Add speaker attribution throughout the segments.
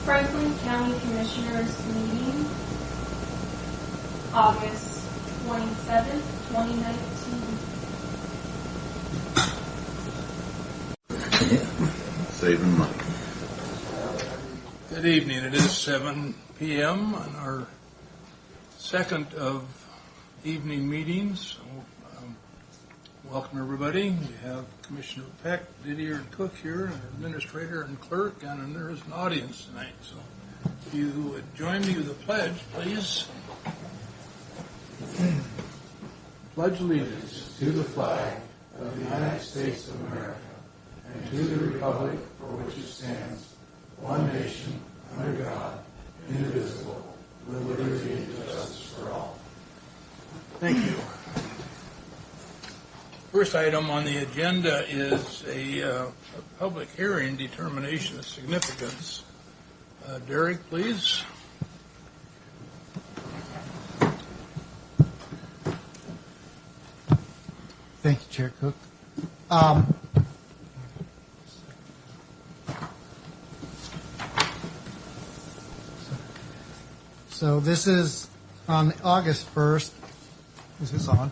Speaker 1: Franklin County Commissioners meeting, August 27th, 2019.
Speaker 2: Saving money.
Speaker 3: Good evening. It is 7 p.m. on our second of evening meetings. Welcome, everybody. We have Commissioner Peck, Didier, and Cook here, and our administrator and clerk, and there is an audience tonight. So if you would join me with a pledge, please. Pledge allegiance to the flag of the United States of America and to the republic for which it stands, one nation, under God, indivisible, with liberty and justice for all. Thank you. First item on the agenda is a public hearing determination of significance. Derek, please.
Speaker 4: Thank you, Chair Cook. So this is on August 1st. Is this on?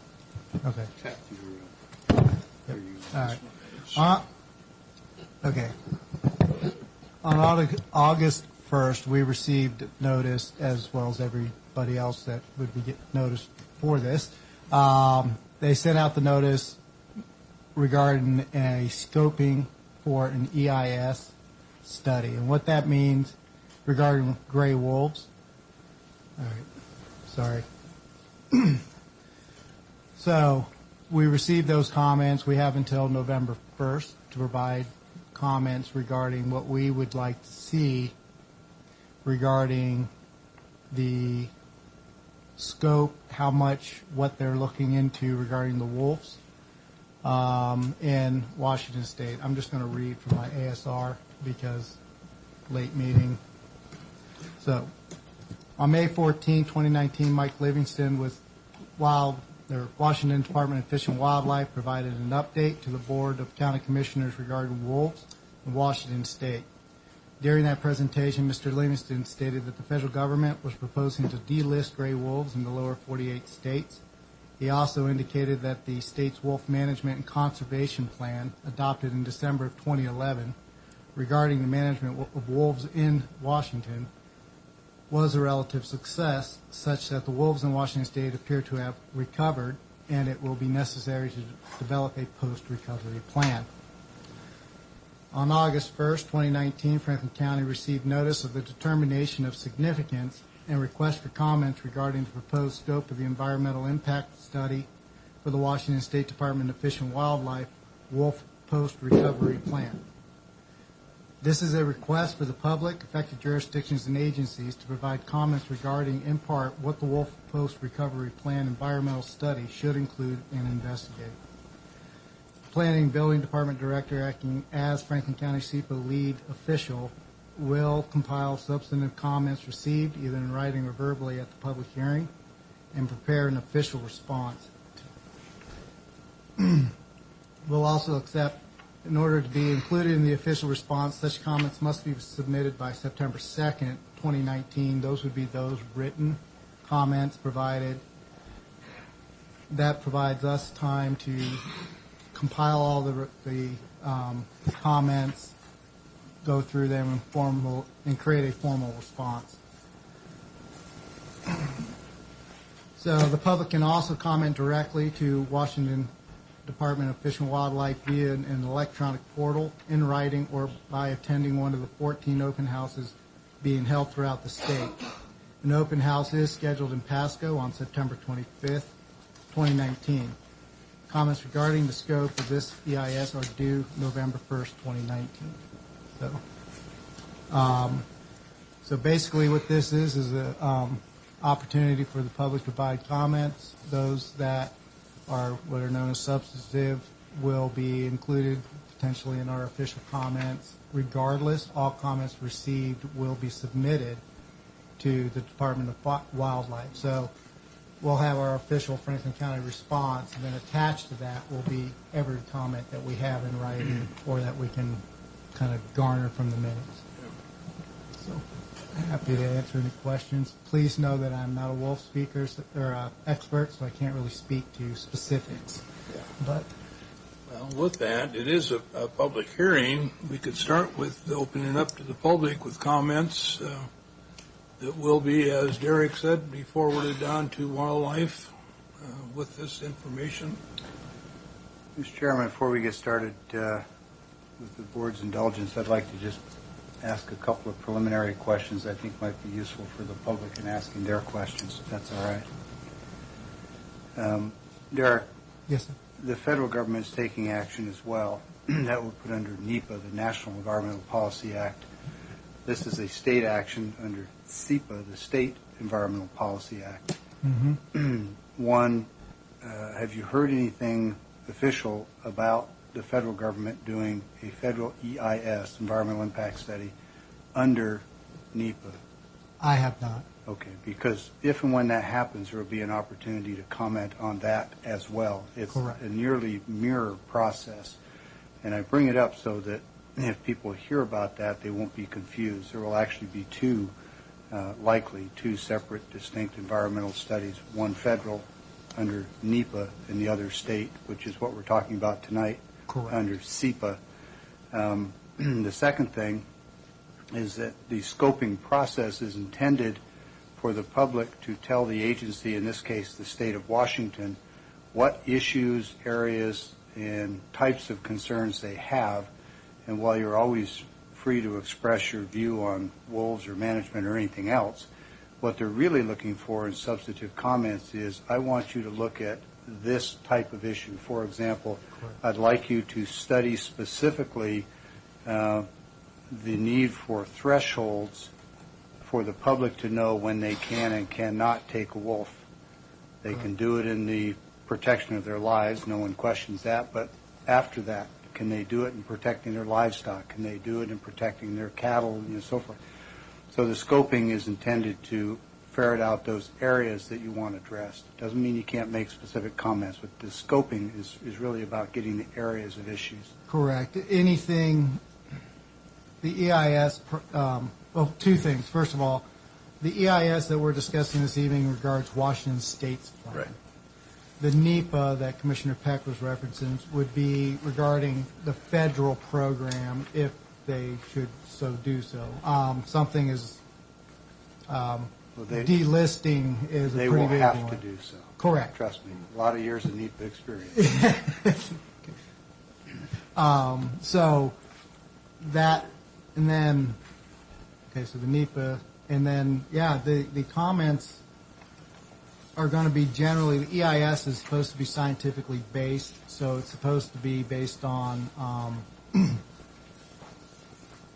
Speaker 4: Okay. All right. Okay. On August 1st, we received notice, as well as everybody else that would be getting notice for this. They sent out the notice regarding a scoping for an EIS study. And what that means regarding gray wolves. All right. Sorry. So we received those comments. We have until November 1st to provide comments regarding what we would like to see regarding the scope, how much, what they're looking into regarding the wolves in Washington State. I'm just going to read from my ASR because late meeting. So on May 14, 2019, Mike Livingston with Washington Department of Fish and Wildlife provided an update to the Board of County Commissioners regarding wolves in Washington State. During that presentation, Mr. Livingston stated that the federal government was proposing to delist gray wolves in the lower 48 states. He also indicated that the state's wolf management and conservation plan, adopted in December of 2011, regarding the management of wolves in Washington, was a relative success, such that the wolves in Washington State appear to have recovered, and it will be necessary to develop a post-recovery plan. On August 1st, 2019, Franklin County received notice of the determination of significance and request for comments regarding the proposed scope of the environmental impact study for the Washington State Department of Fish and Wildlife Wolf Post-Recovery Plan. This is a request for the public, affected jurisdictions, and agencies to provide comments regarding, in part, what the Wolf Post-Recovery Plan environmental study should include and investigate. Planning and Building Department Director, acting as Franklin County SEPA lead official, will compile substantive comments received, either in writing or verbally, at the public hearing, and prepare an official response. We'll also accept, in order to be included in the official response, such comments must be submitted by September 2nd, 2019. Those would be those written comments provided. That provides us time to compile all the comments, go through them and create a formal response. So the public can also comment directly to Washington Department of Fish and Wildlife via an electronic portal, in writing, or by attending one of the 14 open houses being held throughout the state. An open house is scheduled in Pasco on September 25th, 2019. Comments regarding the scope of this EIS are due November 1st, 2019. So basically what this is an opportunity for the public to provide comments. Those that are what are known as substantive will be included potentially in our official comments. Regardless, all comments received will be submitted to the Department of Wildlife. So we'll have our official Franklin County response, and then attached to that will be every comment that we have in writing or that we can kind of garner from the minutes. So Happy to answer any questions. Please know that I'm not a wolf speaker or expert, so I can't really speak to specifics. But
Speaker 3: Well, with that, it is a public hearing. We could start with opening up to the public with comments that will be, as Derek said, be forwarded on to wildlife with this information.
Speaker 2: Mr. Chairman, before we get started with the board's indulgence, I'd like to just ask a couple of preliminary questions I think might be useful for the public in asking their questions, if that's all right. Derek,
Speaker 4: yes, sir.
Speaker 2: the federal government is taking action as well. That would put under NEPA, the National Environmental Policy Act. This is a state action under SEPA, the State Environmental Policy Act.
Speaker 4: Mm-hmm.
Speaker 2: One, have you heard anything official about the federal government doing a federal EIS, Environmental Impact Study, under NEPA?
Speaker 4: I have not.
Speaker 2: Okay, because if and when that happens, there will be an opportunity to comment on that as well. It's
Speaker 4: Correct.
Speaker 2: a nearly mirror process. And I bring it up so that if people hear about that, they won't be confused. There will actually be likely two separate, distinct environmental studies, one federal under NEPA and the other state, which is what we're talking about tonight.
Speaker 4: Correct.
Speaker 2: Under SEPA. The second thing is that the scoping process is intended for the public to tell the agency, in this case the state of Washington, what issues, areas, and types of concerns they have. And while you're always free to express your view on wolves or management or anything else, what they're really looking for in substantive comments is, I want you to look at this type of issue. For example, I'd like you to study specifically the need for thresholds for the public to know when they can and cannot take a wolf. They can do it in the protection of their lives, no one questions that, but after that, can they do it in protecting their livestock? Can they do it in protecting their cattle and so forth? So the scoping is intended to ferret out those areas that you want addressed. Doesn't mean you can't make specific comments, but the scoping is really about getting the areas of issues.
Speaker 4: Correct. Anything, the EIS, well, two things. First of all, the EIS that we're discussing this evening regards Washington State's plan.
Speaker 3: Right.
Speaker 4: The NEPA that Commissioner Peck was referencing would be regarding the federal program if they should so do so. Something is delisting is a
Speaker 2: They
Speaker 4: pretty
Speaker 2: will
Speaker 4: big
Speaker 2: have
Speaker 4: one.
Speaker 2: to do so.
Speaker 4: Correct.
Speaker 2: Trust me, a lot of years of NEPA experience.
Speaker 4: So that, and then, okay, so the NEPA, and then, yeah, the comments are going to be generally, the EIS is supposed to be scientifically based, so it's supposed to be based on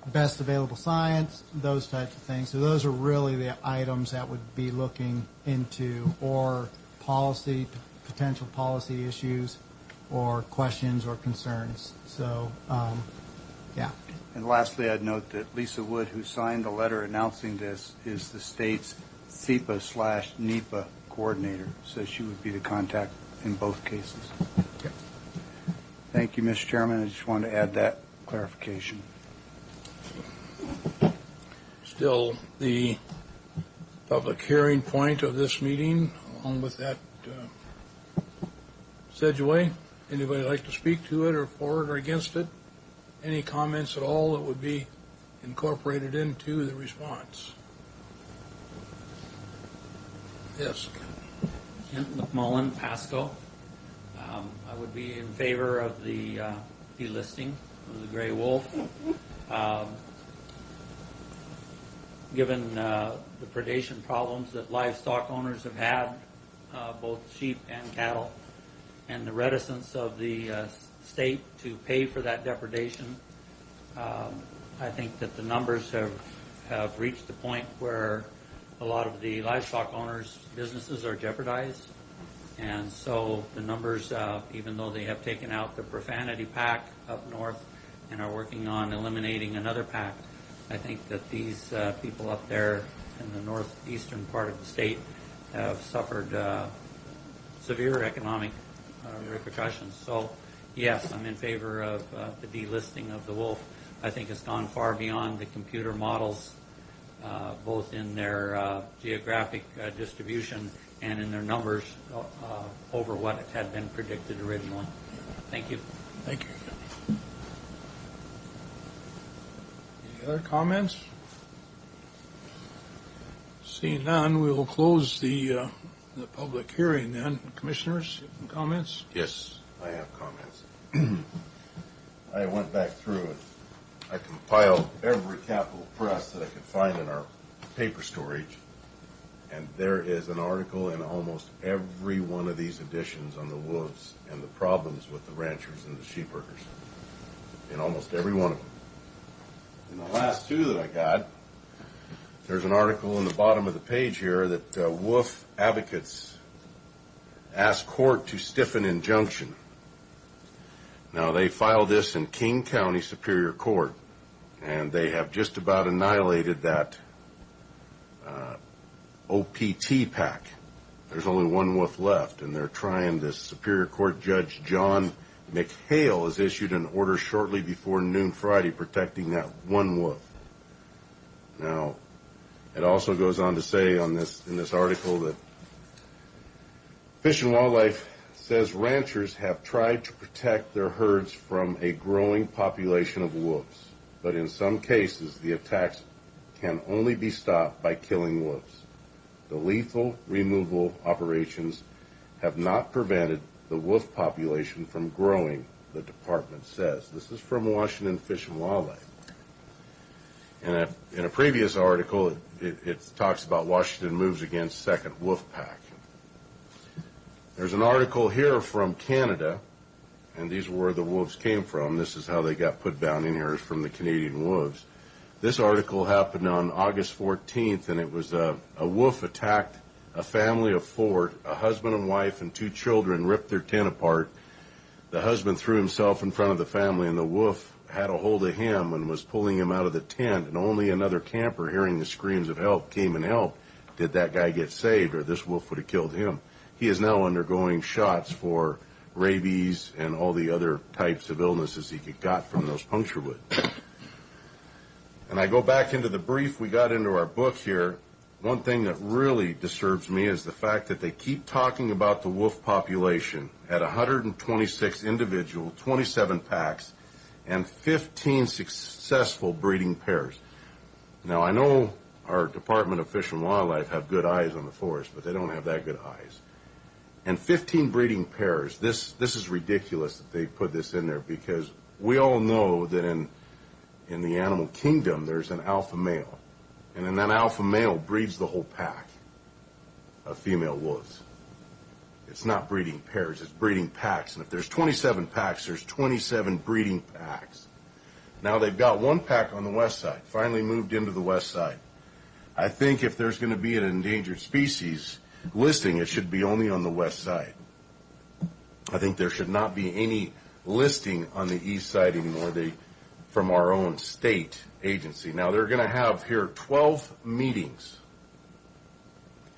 Speaker 4: best available science, those types of things. So those are really the items that would be looking into, or policy, potential policy issues, or questions or concerns. So, yeah.
Speaker 2: And lastly, I'd note that Lisa Wood, who signed the letter announcing this, is the state's SEPA/NEPA coordinator, so she would be the contact in both cases.
Speaker 4: Okay.
Speaker 2: Thank you, Mr. Chairman. I just wanted to add that clarification.
Speaker 3: Still, the public hearing point of this meeting, along with that Sedgway, anybody like to speak to it or for it or against it? Any comments at all that would be incorporated into the response? Yes.
Speaker 5: Kent McMullen, Pasco. I would be in favor of the delisting of the gray wolf. Given the predation problems that livestock owners have had, both sheep and cattle, and the reticence of the state to pay for that depredation, I think that the numbers have reached the point where a lot of the livestock owners' businesses are jeopardized. And so the numbers, even though they have taken out the profanity pack up north and are working on eliminating another pack, I think that these people up there in the northeastern part of the state have suffered severe economic repercussions. So, yes, I'm in favor of the delisting of the wolf. I think it's gone far beyond the computer models both in their geographic distribution and in their numbers over what had been predicted originally. Thank you.
Speaker 3: Thank you. Any other comments? Seeing none, we will close the public hearing then. Commissioners, comments?
Speaker 6: Yes, I have comments. I went back through and I compiled every capital press that I could find in our paper storage, and there is an article in almost every one of these editions on the wolves and the problems with the ranchers and the sheep herders. In almost every one of them. In the last two that I got, there's an article in the bottom of the page here that wolf advocates ask court to stiffen injunction. Now, they filed this in King County Superior Court, and they have just about annihilated that OPT pack. There's only one wolf left, and they're trying. This Superior Court Judge John McHale has issued an order shortly before noon Friday protecting that one wolf. Now, it also goes on to say in this article that Fish and Wildlife says ranchers have tried to protect their herds from a growing population of wolves, but in some cases the attacks can only be stopped by killing wolves. The lethal removal operations have not prevented the wolf population from growing, the department says. This is from Washington Fish and Wildlife. And in a previous article, it talks about Washington moves against second wolf pack. There's an article here from Canada, and these are where the wolves came from. This is how they got put down in here, is from the Canadian wolves. This article happened on August 14th, and it was a wolf attacked a family of four, a husband and wife and two children, ripped their tent apart. The husband threw himself in front of the family, and the wolf had a hold of him and was pulling him out of the tent, and only another camper, hearing the screams of help, came and helped. Did that guy get saved, or this wolf would have killed him? He is now undergoing shots for rabies and all the other types of illnesses he got from those puncture wounds. And I go back into the brief we got into our book here. One thing that really disturbs me is the fact that they keep talking about the wolf population at 126 individual, 27 packs, and 15 successful breeding pairs. Now, I know our Department of Fish and Wildlife have good eyes on the forest, but they don't have that good eyes. And 15 breeding pairs, this is ridiculous that they put this in there, because we all know that in the animal kingdom there's an alpha male. And then that alpha male breeds the whole pack of female wolves. It's not breeding pairs, it's breeding packs. And if there's 27 packs, there's 27 breeding packs. Now they've got one pack on the west side, finally moved into the west side. I think if there's going to be an endangered species listing, it should be only on the west side. I think there should not be any listing on the east side anymore from our own state agency. Now they're going to have here 12 meetings.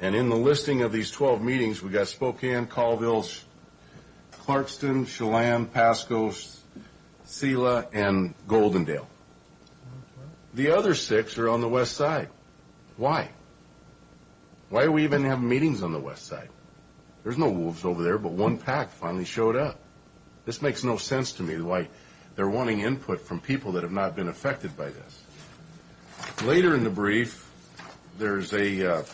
Speaker 6: And in the listing of these 12 meetings, we got Spokane, Colville, Clarkston, Chelan, Pasco, Sela, and Goldendale. The other 6 are on the west side. Why? Why do we even have meetings on the west side? There's no wolves over there, but one pack finally showed up. This makes no sense to me, why they're wanting input from people that have not been affected by this. Later in the brief, there's a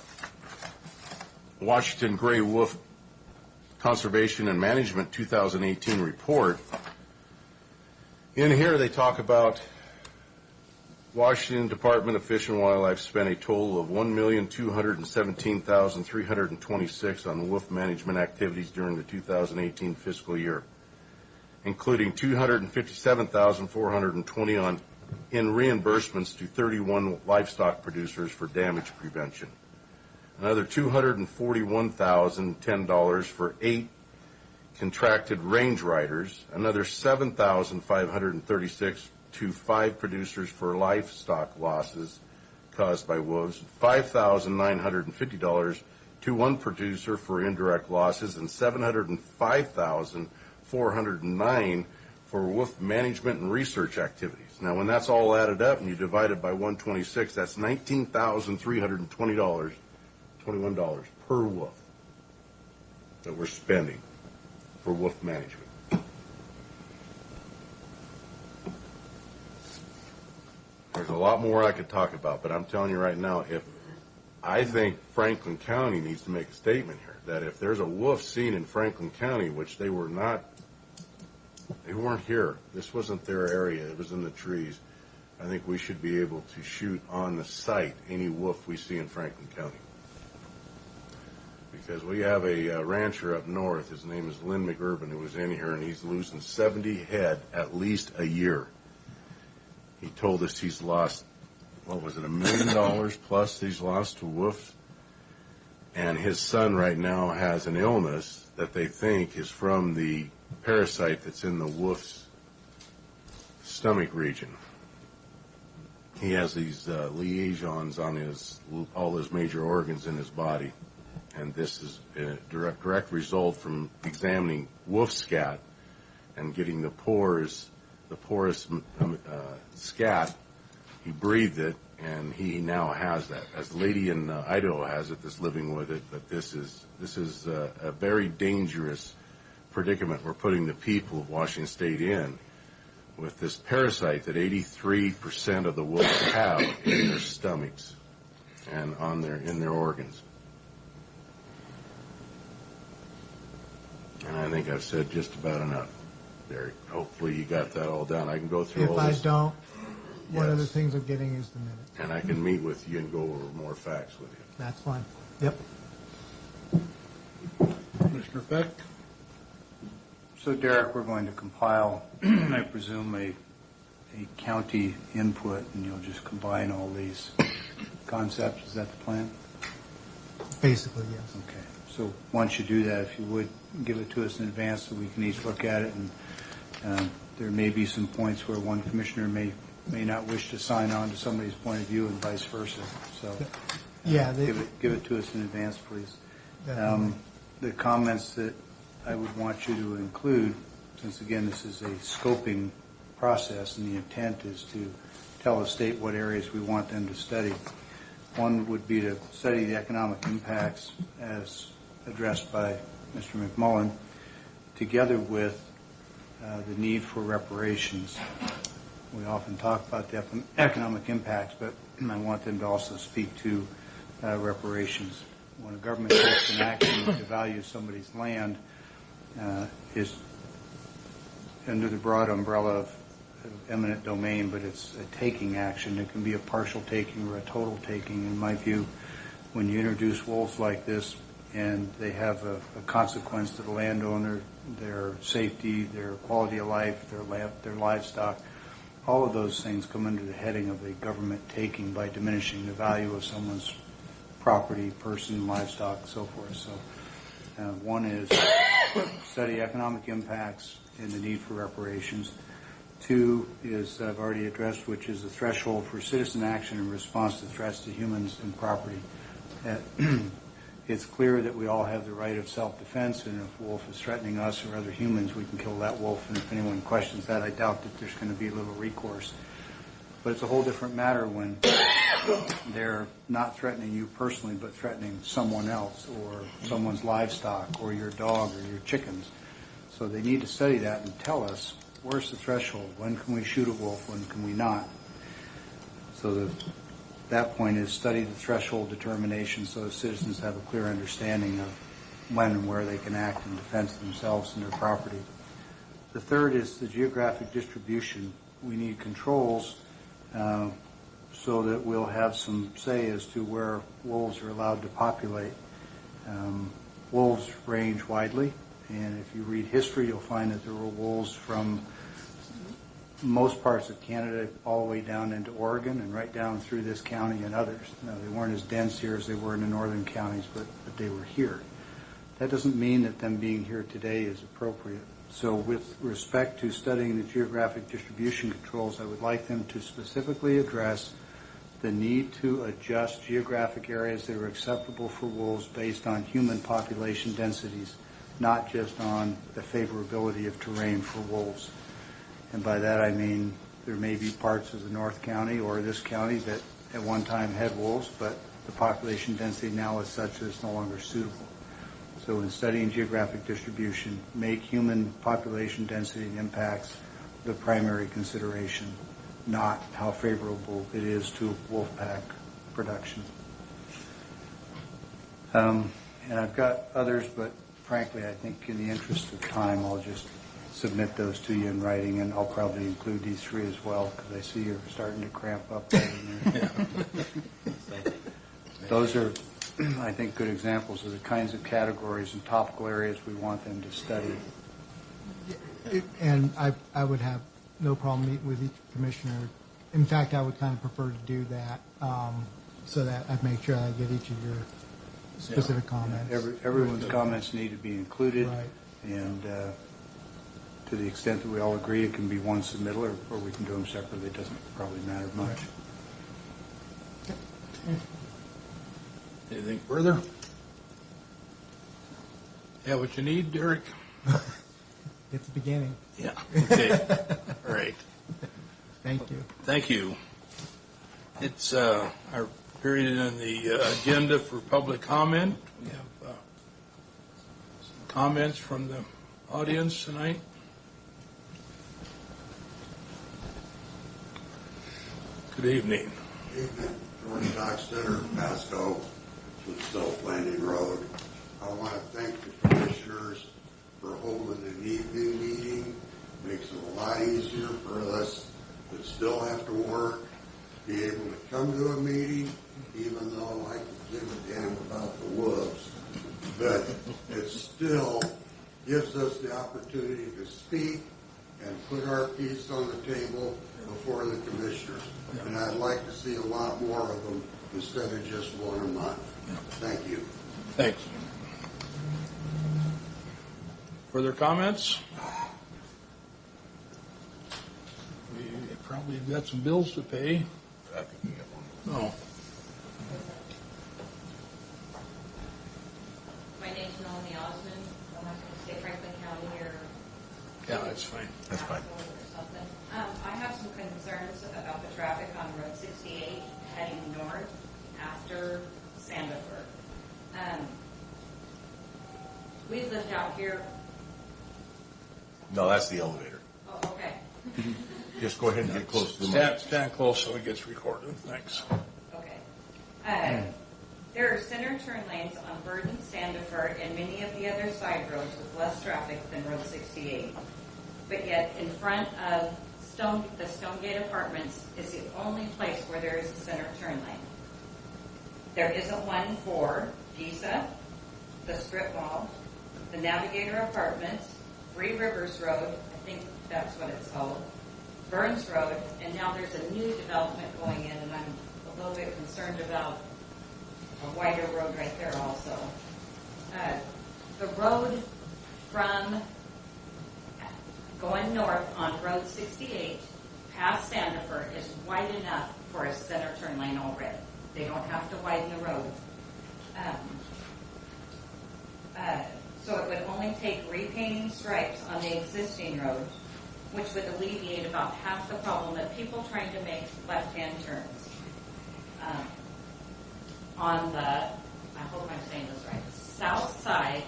Speaker 6: Washington Gray Wolf Conservation and Management 2018 report. In here they talk about Washington Department of Fish and Wildlife spent a total of $1,217,326 on wolf management activities during the 2018 fiscal year, including $257,420 in reimbursements to 31 livestock producers for damage prevention, another $241,010 for 8 contracted range riders, another $7,536 to 5 producers for livestock losses caused by wolves, $5,950 to 1 producer for indirect losses, and $705,409 for wolf management and research activities. Now, when that's all added up and you divide it by 126, that's $19,321 per wolf that we're spending for wolf management. There's a lot more I could talk about, but I'm telling you right now, I think Franklin County needs to make a statement here that if there's a wolf seen in Franklin County, which they weren't here. This wasn't their area. It was in the trees. I think we should be able to shoot on the site any wolf we see in Franklin County. Because we have a rancher up north. His name is Lynn McIrvin, who was in here, and he's losing 70 head at least a year. He told us he's lost, what was it, $1 million plus he's lost to wolves. And his son right now has an illness that they think is from the parasite that's in the wolf's stomach region. He has these liaisons on all his major organs in his body, and this is a direct result from examining wolf scat and getting the porous scat. He breathed it, and he now has that. As the lady in Idaho has it that's living with it, but this is a very dangerous predicament we're putting the people of Washington State in with this parasite that 83% of the wolves have in their stomachs and in their organs. And I think I've said just about enough, Derek. Hopefully you got that all down. I can go through all this.
Speaker 4: If I don't, one of the
Speaker 6: Yes.
Speaker 4: things I'm getting is the minute.
Speaker 6: And I can meet with you and go over more facts with you.
Speaker 4: That's fine. Yep.
Speaker 3: Commissioner Peck?
Speaker 2: So, Derek, we're going to compile, I presume, a county input, and you'll just combine all these concepts. Is that the plan?
Speaker 4: Basically, yes.
Speaker 2: Okay. So once you do that, if you would, give it to us in advance so we can each look at it. And there may be some points where one commissioner may not wish to sign on to somebody's point of view and vice versa. So
Speaker 4: Yeah,
Speaker 2: give it to us in advance, please.
Speaker 4: Definitely.
Speaker 2: The comments that I would want you to include, since again this is a scoping process and the intent is to tell the state what areas we want them to study. One would be to study the economic impacts as addressed by Mr. McMullen, together with the need for reparations. We often talk about the economic impacts, but I want them to also speak to reparations. When a government takes an action to value somebody's land, is under the broad umbrella of eminent domain, but it's a taking action. It can be a partial taking or a total taking. In my view, when you introduce wolves like this and they have a consequence to the landowner, their safety, their quality of life, their livestock, all of those things come under the heading of a government taking by diminishing the value of someone's property, person, livestock, so forth. So one is study economic impacts and the need for reparations. Two is I've already addressed, which is the threshold for citizen action in response to threats to humans and property. It's clear that we all have the right of self-defense, and if a wolf is threatening us or other humans, we can kill that wolf. And if anyone questions that, I doubt that there's going to be little recourse. But it's a whole different matter when they're not threatening you personally, but threatening someone else or someone's livestock or your dog or your chickens. So they need to study that and tell us, where's the threshold? When can we shoot a wolf? When can we not? So that point is study the threshold determination so citizens have a clear understanding of when and where they can act in defense of themselves and their property. The third is the geographic distribution. We need controls so that we'll have some say as to where wolves are allowed to populate. Wolves range widely, and if you read history, you'll find that there were wolves from most parts of Canada all the way down into Oregon and right down through this county and others. Now, they weren't as dense here as they were in the northern counties, but they were here. That doesn't mean that them being here today is appropriate. So with respect to studying the geographic distribution controls, I would like them to specifically address the need to adjust geographic areas that are acceptable for wolves based on human population densities, not just on the favorability of terrain for wolves. And by that I mean there may be parts of the North County or this county that at one time had wolves, but the population density now is such that it's no longer suitable. So in studying geographic distribution, make human population density and impacts the primary consideration, not how favorable it is to wolf pack production. And I've got others, but frankly, I think in the interest of time, I'll just submit those to you in writing, and I'll probably include these three as well, because I see you're starting to cramp up there. Those are, I think, good examples of the kinds of categories and topical areas we want them to study.
Speaker 4: And I would have no problem meeting with each commissioner. In fact, I would kind of prefer to do that so that I'd make sure I get each of your specific comments.
Speaker 2: Everyone's comments need to be included,
Speaker 4: Right.
Speaker 2: and to the extent that we all agree, it can be one submittal, or we can do them separately. It doesn't probably matter much.
Speaker 3: Anything further? Yeah, what you need, Derek?
Speaker 4: It's the beginning.
Speaker 3: Yeah. Okay. All right.
Speaker 4: Thank you.
Speaker 3: Thank you. It's our period on the agenda for public comment. We have some comments from the audience tonight. Good evening.
Speaker 7: Evening, George Dockstetter, Pasco, with South Landing Road. I want to thank the commissioners for holding an evening meeting. Makes it a lot easier for us that still have to work, be able to come to a meeting, even though I could give a damn about the wolves. But it still gives us the opportunity to speak and put our piece on the table before the commissioners. And I'd like to see a lot more of them instead of just one a month. Thank you.
Speaker 3: Thanks. Further comments? We probably got some bills to pay. No.
Speaker 8: My name's Melanie Osmond. I'm not going to say Franklin County or
Speaker 3: Yeah, that's fine.
Speaker 6: That's fine.
Speaker 8: or something. I have some concerns about the traffic on Road 68 heading north after Sandifer. We lived out here.
Speaker 6: No, that's the elevator.
Speaker 8: Oh, okay.
Speaker 6: Just go ahead and get close to the mic.
Speaker 3: Stand close so it gets recorded. Thanks.
Speaker 8: Okay. There are center turn lanes on Burden, Sandifer, and many of the other side roads with less traffic than Road 68. But yet, in front of the Stonegate Apartments is the only place where there is a center turn lane. There isn't one for Giza, the Strip Mall, the Navigator Apartments, Three Rivers Road, I think that's what it's called, Burns Road, and now there's a new development going in, and I'm a little bit concerned about a wider road right there also. The road from going north on Road 68 past Sandifer is wide enough for a center turn lane already. They don't have to widen the road. So it would only take repainting stripes on the existing road, which would alleviate about half the problem of people trying to make left-hand turns. On the, I hope I'm saying this right, south side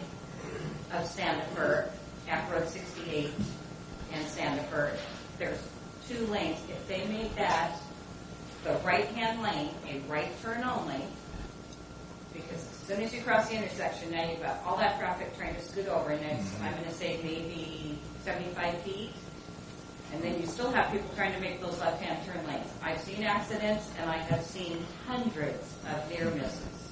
Speaker 8: of Sandifer at Road 68 and Sandifer, there's two lanes. If they made that the right-hand lane, a right turn only, because as soon as you cross the intersection, now you've got all that traffic trying to scoot over, and it's, I'm going to say maybe 75 feet, and then you still have people trying to make those left-hand turn lanes. I've seen accidents, and I have seen hundreds of near misses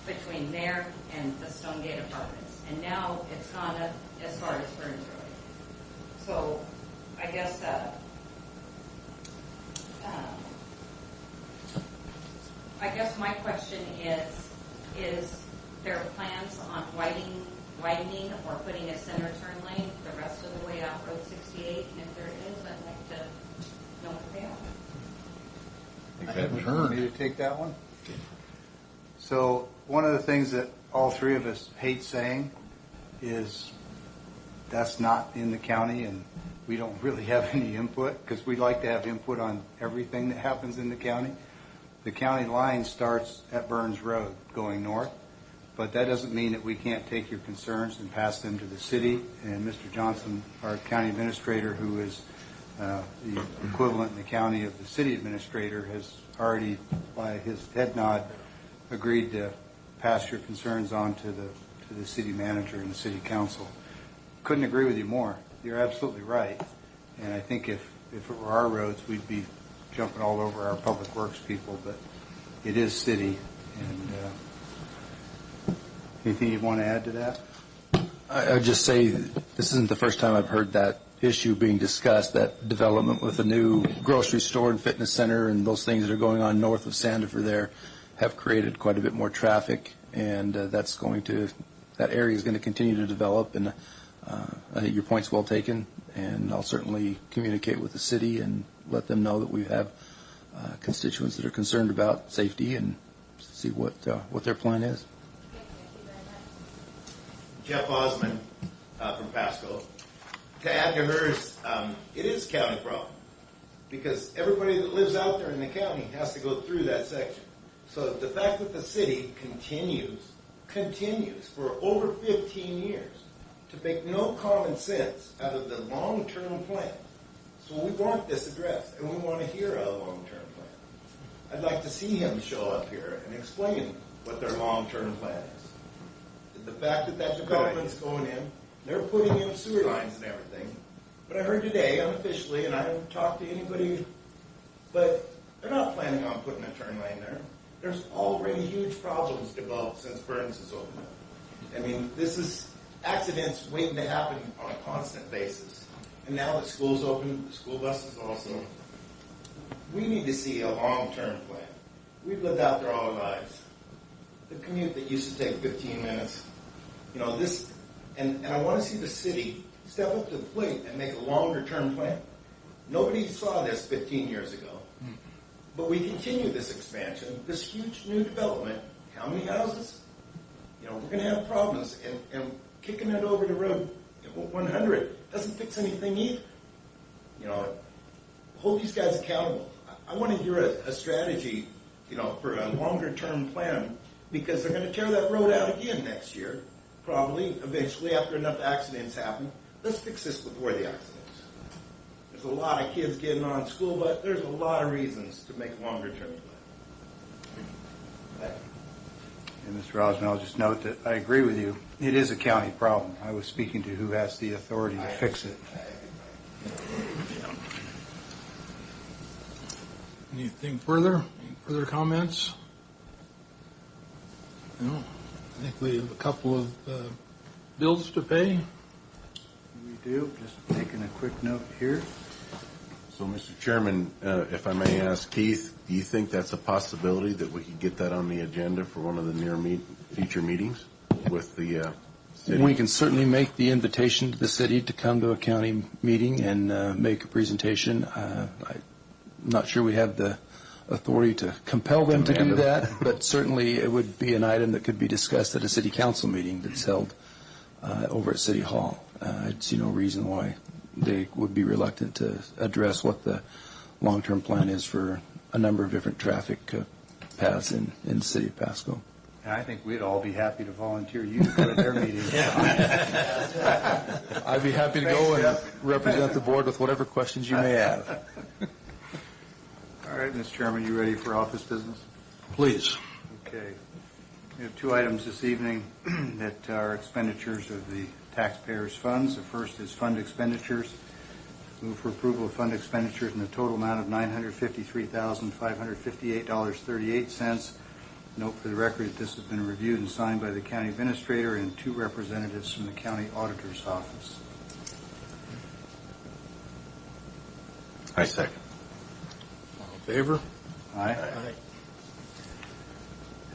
Speaker 8: between there and the Stonegate Apartments, and now it's gone up as far as Burns Road. So I guess my question is there plans on widening or putting a center turn lane the rest of the way out Road 68? And if there is, I'd like to know what they are.
Speaker 3: I haven't heard.
Speaker 2: Me to take that one? So one of the things that all three of us hate saying is that's not in the county, and we don't really have any input, because we like to have input on everything that happens in the county. The county line starts at Burns Road going north, but that doesn't mean that we can't take your concerns and pass them to the city. And Mr. Johnson, our county administrator, who is the equivalent in the county of the city administrator, has already, by his head nod, agreed to pass your concerns on to the city manager and the city council. Couldn't agree with you more. You're absolutely right. And I think if it were our roads, we'd be jumping all over our public works people, but it is city. And anything you want to add to that?
Speaker 9: I'd just say this isn't the first time I've heard that issue being discussed, that development with a new grocery store and fitness center and those things that are going on north of Sandifer there have created quite a bit more traffic, and that area is going to continue to develop. And I think your point's well taken, and I'll certainly communicate with the city and let them know that we have constituents that are concerned about safety and see what their plan is.
Speaker 10: Jeff Osmond from Pasco. To add to hers, it is a county problem because everybody that lives out there in the county has to go through that section. So the fact that the city continues for over 15 years to make no common sense out of the long-term plan. So we want this addressed, and we want to hear a long-term plan. I'd like to see him show up here and explain what their long-term plan is. The fact that that development's going in, they're putting in sewer lines and everything. But I heard today, unofficially, and I haven't talked to anybody, but they're not planning on putting a turn lane there. There's already huge problems developed since Burns has opened up. I mean, this is accidents waiting to happen on a constant basis. And now that school's open, the school buses also. We need to see a long-term plan. We've lived out there all our lives. The commute that used to take 15 minutes, this, and I want to see the city step up to the plate and make a longer-term plan. Nobody saw this 15 years ago. But we continue this expansion, this huge new development. How many houses? We're going to have problems, and kicking it over to Road 100 doesn't fix anything either. Hold these guys accountable. I want to hear a strategy, for a longer-term plan, because they're going to tear that road out again next year, probably, eventually, after enough accidents happen. Let's fix this before the accidents. There's a lot of kids getting on school, but there's a lot of reasons to make a longer-term plan.
Speaker 2: And Mr. Osmond, I'll just note that I agree with you. It is a county problem. I was speaking to who has the authority to fix it.
Speaker 3: Anything further? Any further comments? No. I think we have a couple of bills to pay.
Speaker 2: We do. Just making a quick note here.
Speaker 6: So, Mr. Chairman, if I may ask Keith, do you think that's a possibility that we could get that on the agenda for one of the future meetings with the city?
Speaker 9: We can certainly make the invitation to the city to come to a county meeting and make a presentation. I'm not sure we have the authority to compel them to do that, but certainly it would be an item that could be discussed at a city council meeting that's held over at City Hall. I see no reason why they would be reluctant to address what the long-term plan is for a number of different traffic paths in the city of Pasco.
Speaker 2: And I think we'd all be happy to volunteer you to go to their meeting.
Speaker 9: I'd be happy to go and represent the board with whatever questions you may have.
Speaker 2: All right, Mr. Chairman, you ready for office business?
Speaker 3: Please.
Speaker 2: Okay. We have two items this evening that are expenditures of the taxpayers' funds. The first is fund expenditures. Move for approval of fund expenditures in the total amount of $953,558.38. Note for the record that this has been reviewed and signed by the county administrator and two representatives from the county auditor's office.
Speaker 6: I second.
Speaker 3: All in favor?
Speaker 2: Aye.
Speaker 3: Aye.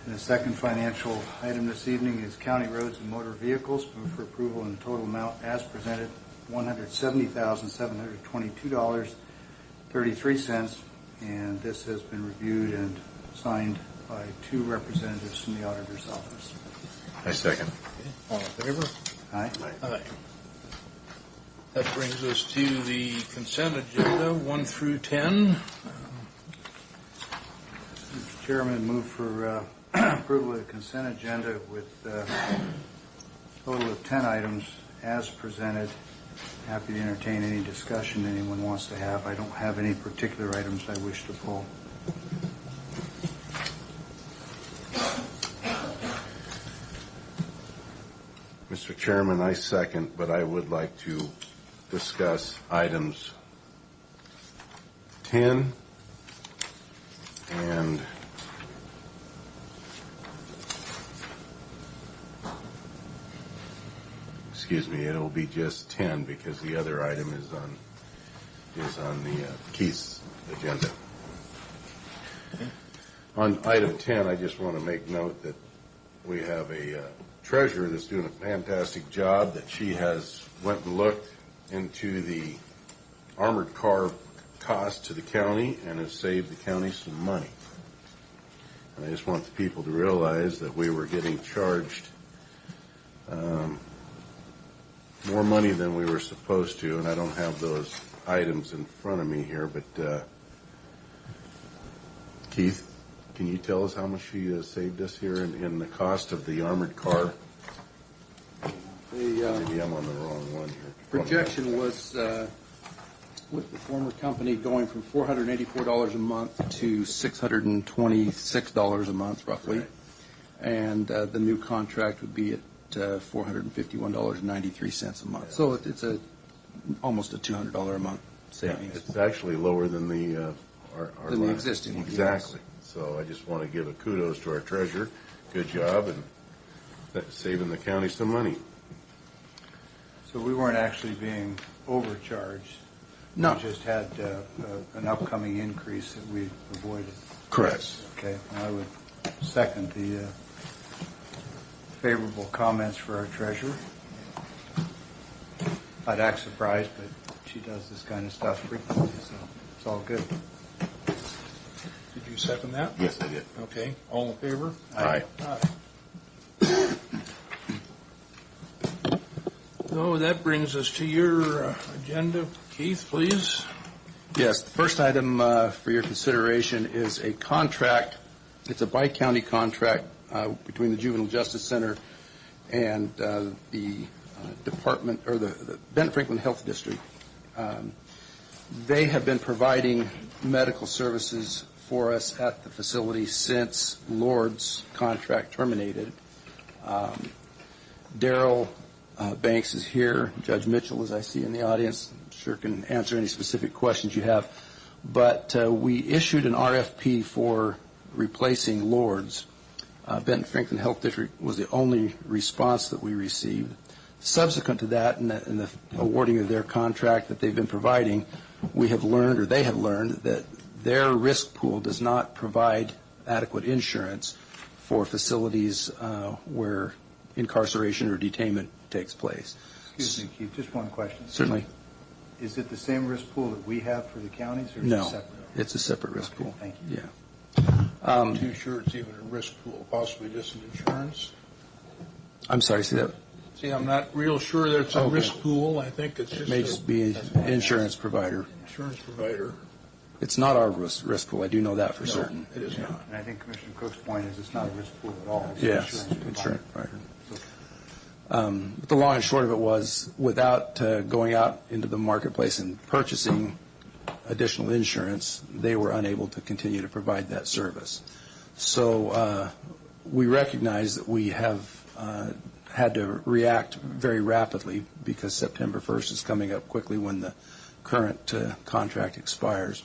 Speaker 2: And the second financial item this evening is county roads and motor vehicles. Move for approval in the total amount as presented, $170,722.33. And this has been reviewed and signed by two representatives from the auditor's office.
Speaker 6: I second.
Speaker 3: Okay. All in favor?
Speaker 2: Aye.
Speaker 3: Aye. That brings us to the consent agenda, 1 through 10.
Speaker 2: Mr. Chairman, move for approval of the consent agenda with a total of 10 items as presented. Happy to entertain any discussion anyone wants to have. I don't have any particular items I wish to pull.
Speaker 6: Mr. Chairman, I second, but I would like to discuss items 10 and excuse me, it'll be just 10 because the other item is on the Keith's agenda. On item 10, I just want to make note that we have a treasurer that's doing a fantastic job, that she has went and looked into the armored car cost to the county and has saved the county some money. And I just want the people to realize that we were getting charged more money than we were supposed to, and I don't have those items in front of me here, but Keith, can you tell us how much she saved us here in the cost of the armored car? Maybe I'm on the wrong one here.
Speaker 9: Projection was with the former company going from $484 a month to $626 a month, roughly.
Speaker 6: Right.
Speaker 9: And the new contract would be at $451.93 a month. So it's almost a $200 a month savings.
Speaker 6: Yeah, it's actually lower than the
Speaker 9: Than the existing one,
Speaker 6: Exactly. So I just want to give a kudos to our treasurer. Good job, and saving the county some money.
Speaker 2: So we weren't actually being overcharged.
Speaker 9: No.
Speaker 2: We just had an upcoming increase that we avoided.
Speaker 9: Correct.
Speaker 2: Okay. I would second the favorable comments for our treasurer. I'd act surprised, but she does this kind of stuff frequently, so it's all good.
Speaker 3: Did you second that?
Speaker 6: Yes, I did.
Speaker 3: Okay. All in favor?
Speaker 6: Aye.
Speaker 3: So that brings us to your agenda. Keith, please.
Speaker 9: Yes, the first item for your consideration is a contract. It's a bi-county contract between the Juvenile Justice Center and the department, or the Benton Franklin Health District. They have been providing medical services for us at the facility since Lord's contract terminated. Daryl Banks is here. Judge Mitchell, as I see in the audience, sure can answer any specific questions you have. But we issued an RFP for replacing Lord's. Benton Franklin Health District was the only response that we received. Subsequent to that, in the awarding of their contract that they've been providing, we have learned, or they have learned, that their risk pool does not provide adequate insurance for facilities where incarceration or detainment takes place.
Speaker 2: Excuse me, Keith, just one question.
Speaker 9: Certainly.
Speaker 2: Is it the same risk pool that we have for the counties, or is it
Speaker 9: No,
Speaker 2: separate?
Speaker 9: it's a separate risk
Speaker 2: Okay,
Speaker 9: pool.
Speaker 2: thank you.
Speaker 9: Yeah.
Speaker 3: I'm too sure it's even a risk pool, possibly just an insurance.
Speaker 9: I'm sorry, say that.
Speaker 3: See, I'm not real sure that it's a
Speaker 9: Okay.
Speaker 3: risk pool. I think it's
Speaker 9: It
Speaker 3: just
Speaker 9: may just be an insurance provider.
Speaker 3: insurance provider.
Speaker 9: It's not our risk pool. I do know that for
Speaker 3: No,
Speaker 9: certain.
Speaker 3: it is not.
Speaker 2: And I think Commissioner Cook's point is it's not a risk pool at all. It's an
Speaker 9: Yes,
Speaker 2: provider.
Speaker 9: insurance provider. But the long and short of it was, without going out into the marketplace and purchasing additional insurance, they were unable to continue to provide that service. So we recognize that we have had to react very rapidly, because September 1st is coming up quickly when the current contract expires.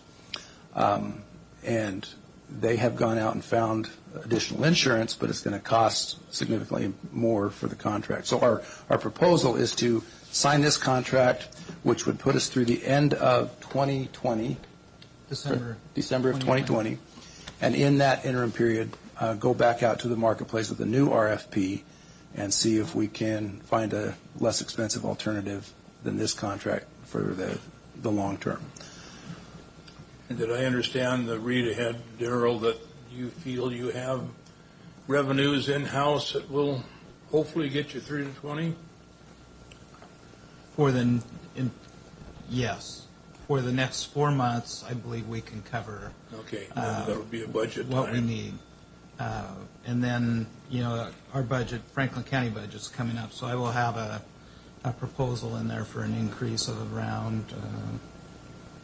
Speaker 9: And they have gone out and found additional insurance, but it's going to cost significantly more for the contract. So our proposal is to sign this contract, which would put us through the end of 2020, December of 2020, and in that interim period, go back out to the marketplace with a new RFP and see if we can find a less expensive alternative than this contract for the long term.
Speaker 3: And did I understand the read ahead, Daryl, that you feel you have revenues in-house that will hopefully get you through to 20?
Speaker 11: Yes. For the next 4 months, I believe we can cover
Speaker 3: Okay, that would be a budget
Speaker 11: what we
Speaker 3: time.
Speaker 11: need. And then, our budget, Franklin County budget's coming up, so I will have a proposal in there for an increase of around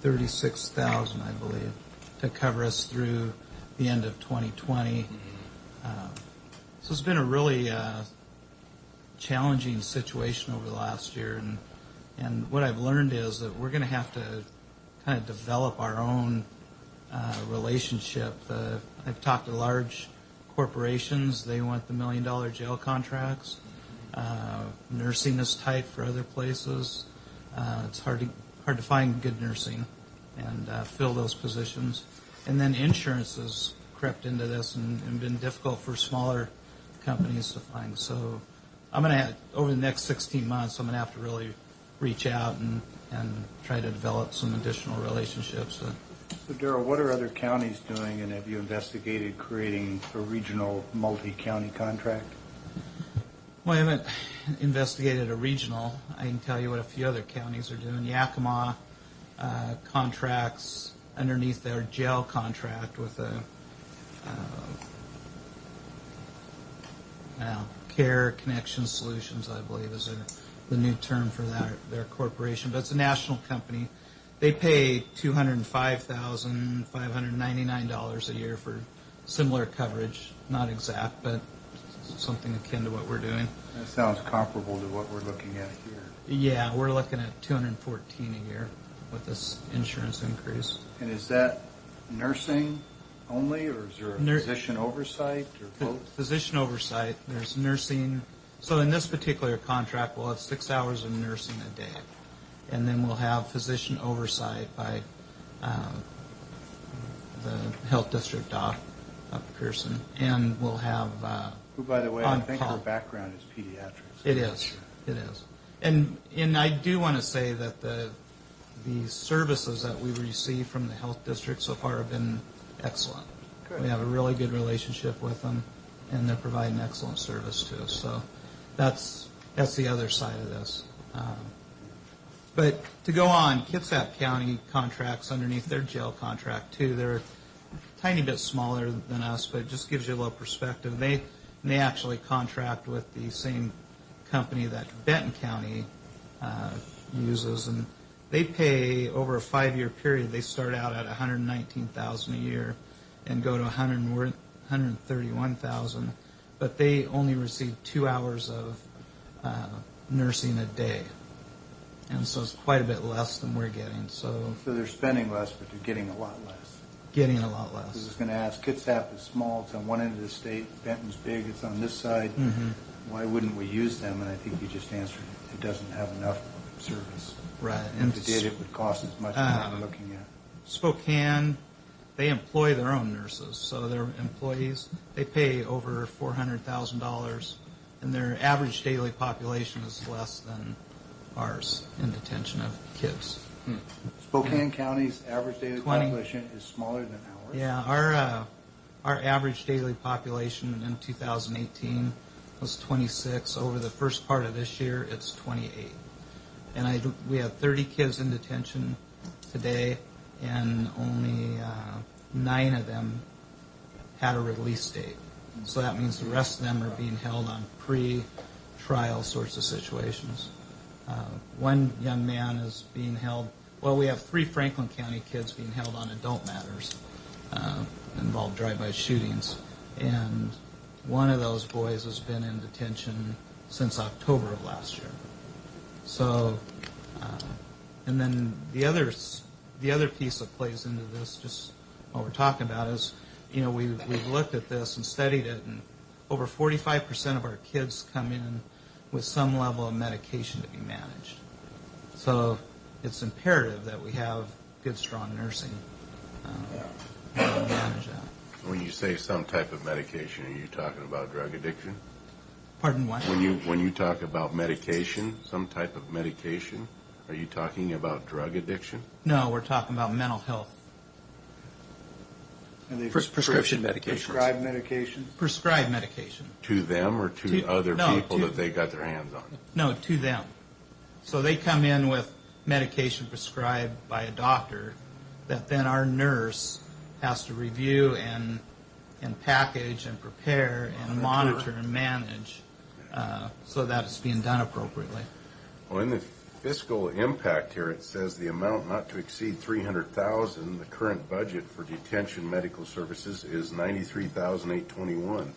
Speaker 11: $36,000, I believe, to cover us through the end of 2020. So it's been a really challenging situation over the last year, and what I've learned is that we're going to have to kind of develop our own relationship. I've talked to large corporations. They want the $1 million jail contracts. Nursing is tight for other places. It's hard to find good nursing and fill those positions. And then insurance has crept into this and been difficult for smaller companies to find. So I'm going to, over the next 16 months, I'm going to have to really reach out and try to develop some additional relationships.
Speaker 2: So, Darrell, what are other counties doing, and have you investigated creating a regional multi-county contract?
Speaker 11: Well, I haven't investigated a regional. I can tell you what a few other counties are doing. Yakima contracts underneath their jail contract with a Care Connection Solutions, I believe, is the new term for their corporation. But it's a national company. They pay $205,599 a year for similar coverage. Not exact, but something akin to what we're doing.
Speaker 2: That sounds comparable to what we're looking at here.
Speaker 11: Yeah, we're looking at $214 a year with this insurance increase.
Speaker 2: And is that nursing only, or is there a physician oversight, or both?
Speaker 11: Physician oversight. There's nursing. So in this particular contract, we'll have 6 hours of nursing a day. And then we'll have physician oversight by the health district doc up Pearson. And we'll have
Speaker 2: who, by the way, I think
Speaker 11: call.
Speaker 2: her background is pediatrics.
Speaker 11: It is. It is. And I do want to say that the services that we receive from the health district so far have been excellent.
Speaker 2: Good.
Speaker 11: We have a really good relationship with them, and they're providing excellent service to us. So that's the other side of this. But to go on, Kitsap County contracts underneath their jail contract too. They're a tiny bit smaller than us, but it just gives you a little perspective. They actually contract with the same company that Benton County uses, and they pay over a 5-year period. They start out at $119,000 a year and go to $131,000, but they only receive 2 hours of nursing a day, and so it's quite a bit less than we're getting. So
Speaker 2: they're spending less, but they're getting a lot less.
Speaker 11: Getting a lot less.
Speaker 2: I was going to ask, Kitsap is small. It's on one end of the state. Benton's big. It's on this side. Mm-hmm. Why wouldn't we use them? And I think you just answered it. It doesn't have enough service.
Speaker 11: Right.
Speaker 2: And if it did, it would cost as much as we're looking at.
Speaker 11: Spokane, they employ their own nurses, so their employees, they pay over $400,000, and their average daily population is less than ours in detention of kids.
Speaker 2: Spokane County's average daily population is smaller than ours?
Speaker 11: Yeah, our average daily population in 2018 was 26. Over the first part of this year, it's 28. And we have 30 kids in detention today, and only 9 of them had a release date. So that means the rest of them are being held on pre-trial sorts of situations. One young man is being held, well, we have 3 Franklin County kids being held on adult matters, involved drive-by shootings. And one of those boys has been in detention since October of last year. So, and then the other piece that plays into this, just what we're talking about, is, we've looked at this and studied it, and over 45% of our kids come in with some level of medication to be managed. So it's imperative that we have good, strong nursing to manage that.
Speaker 6: When you say some type of medication, are you talking about drug addiction?
Speaker 11: Pardon what?
Speaker 6: When you talk about medication, some type of medication, are you talking about drug addiction?
Speaker 11: No, we're talking about mental health.
Speaker 9: Prescription medication.
Speaker 2: Prescribed medication?
Speaker 11: Prescribed medication.
Speaker 6: To them or to other people that they got their hands on?
Speaker 11: No, to them. So they come in with medication prescribed by a doctor that then our nurse has to review and package and prepare and monitor and manage so that it's being done appropriately.
Speaker 6: Well, in the fiscal impact here, it says the amount not to exceed $300,000. The current budget for detention medical services is $93,821.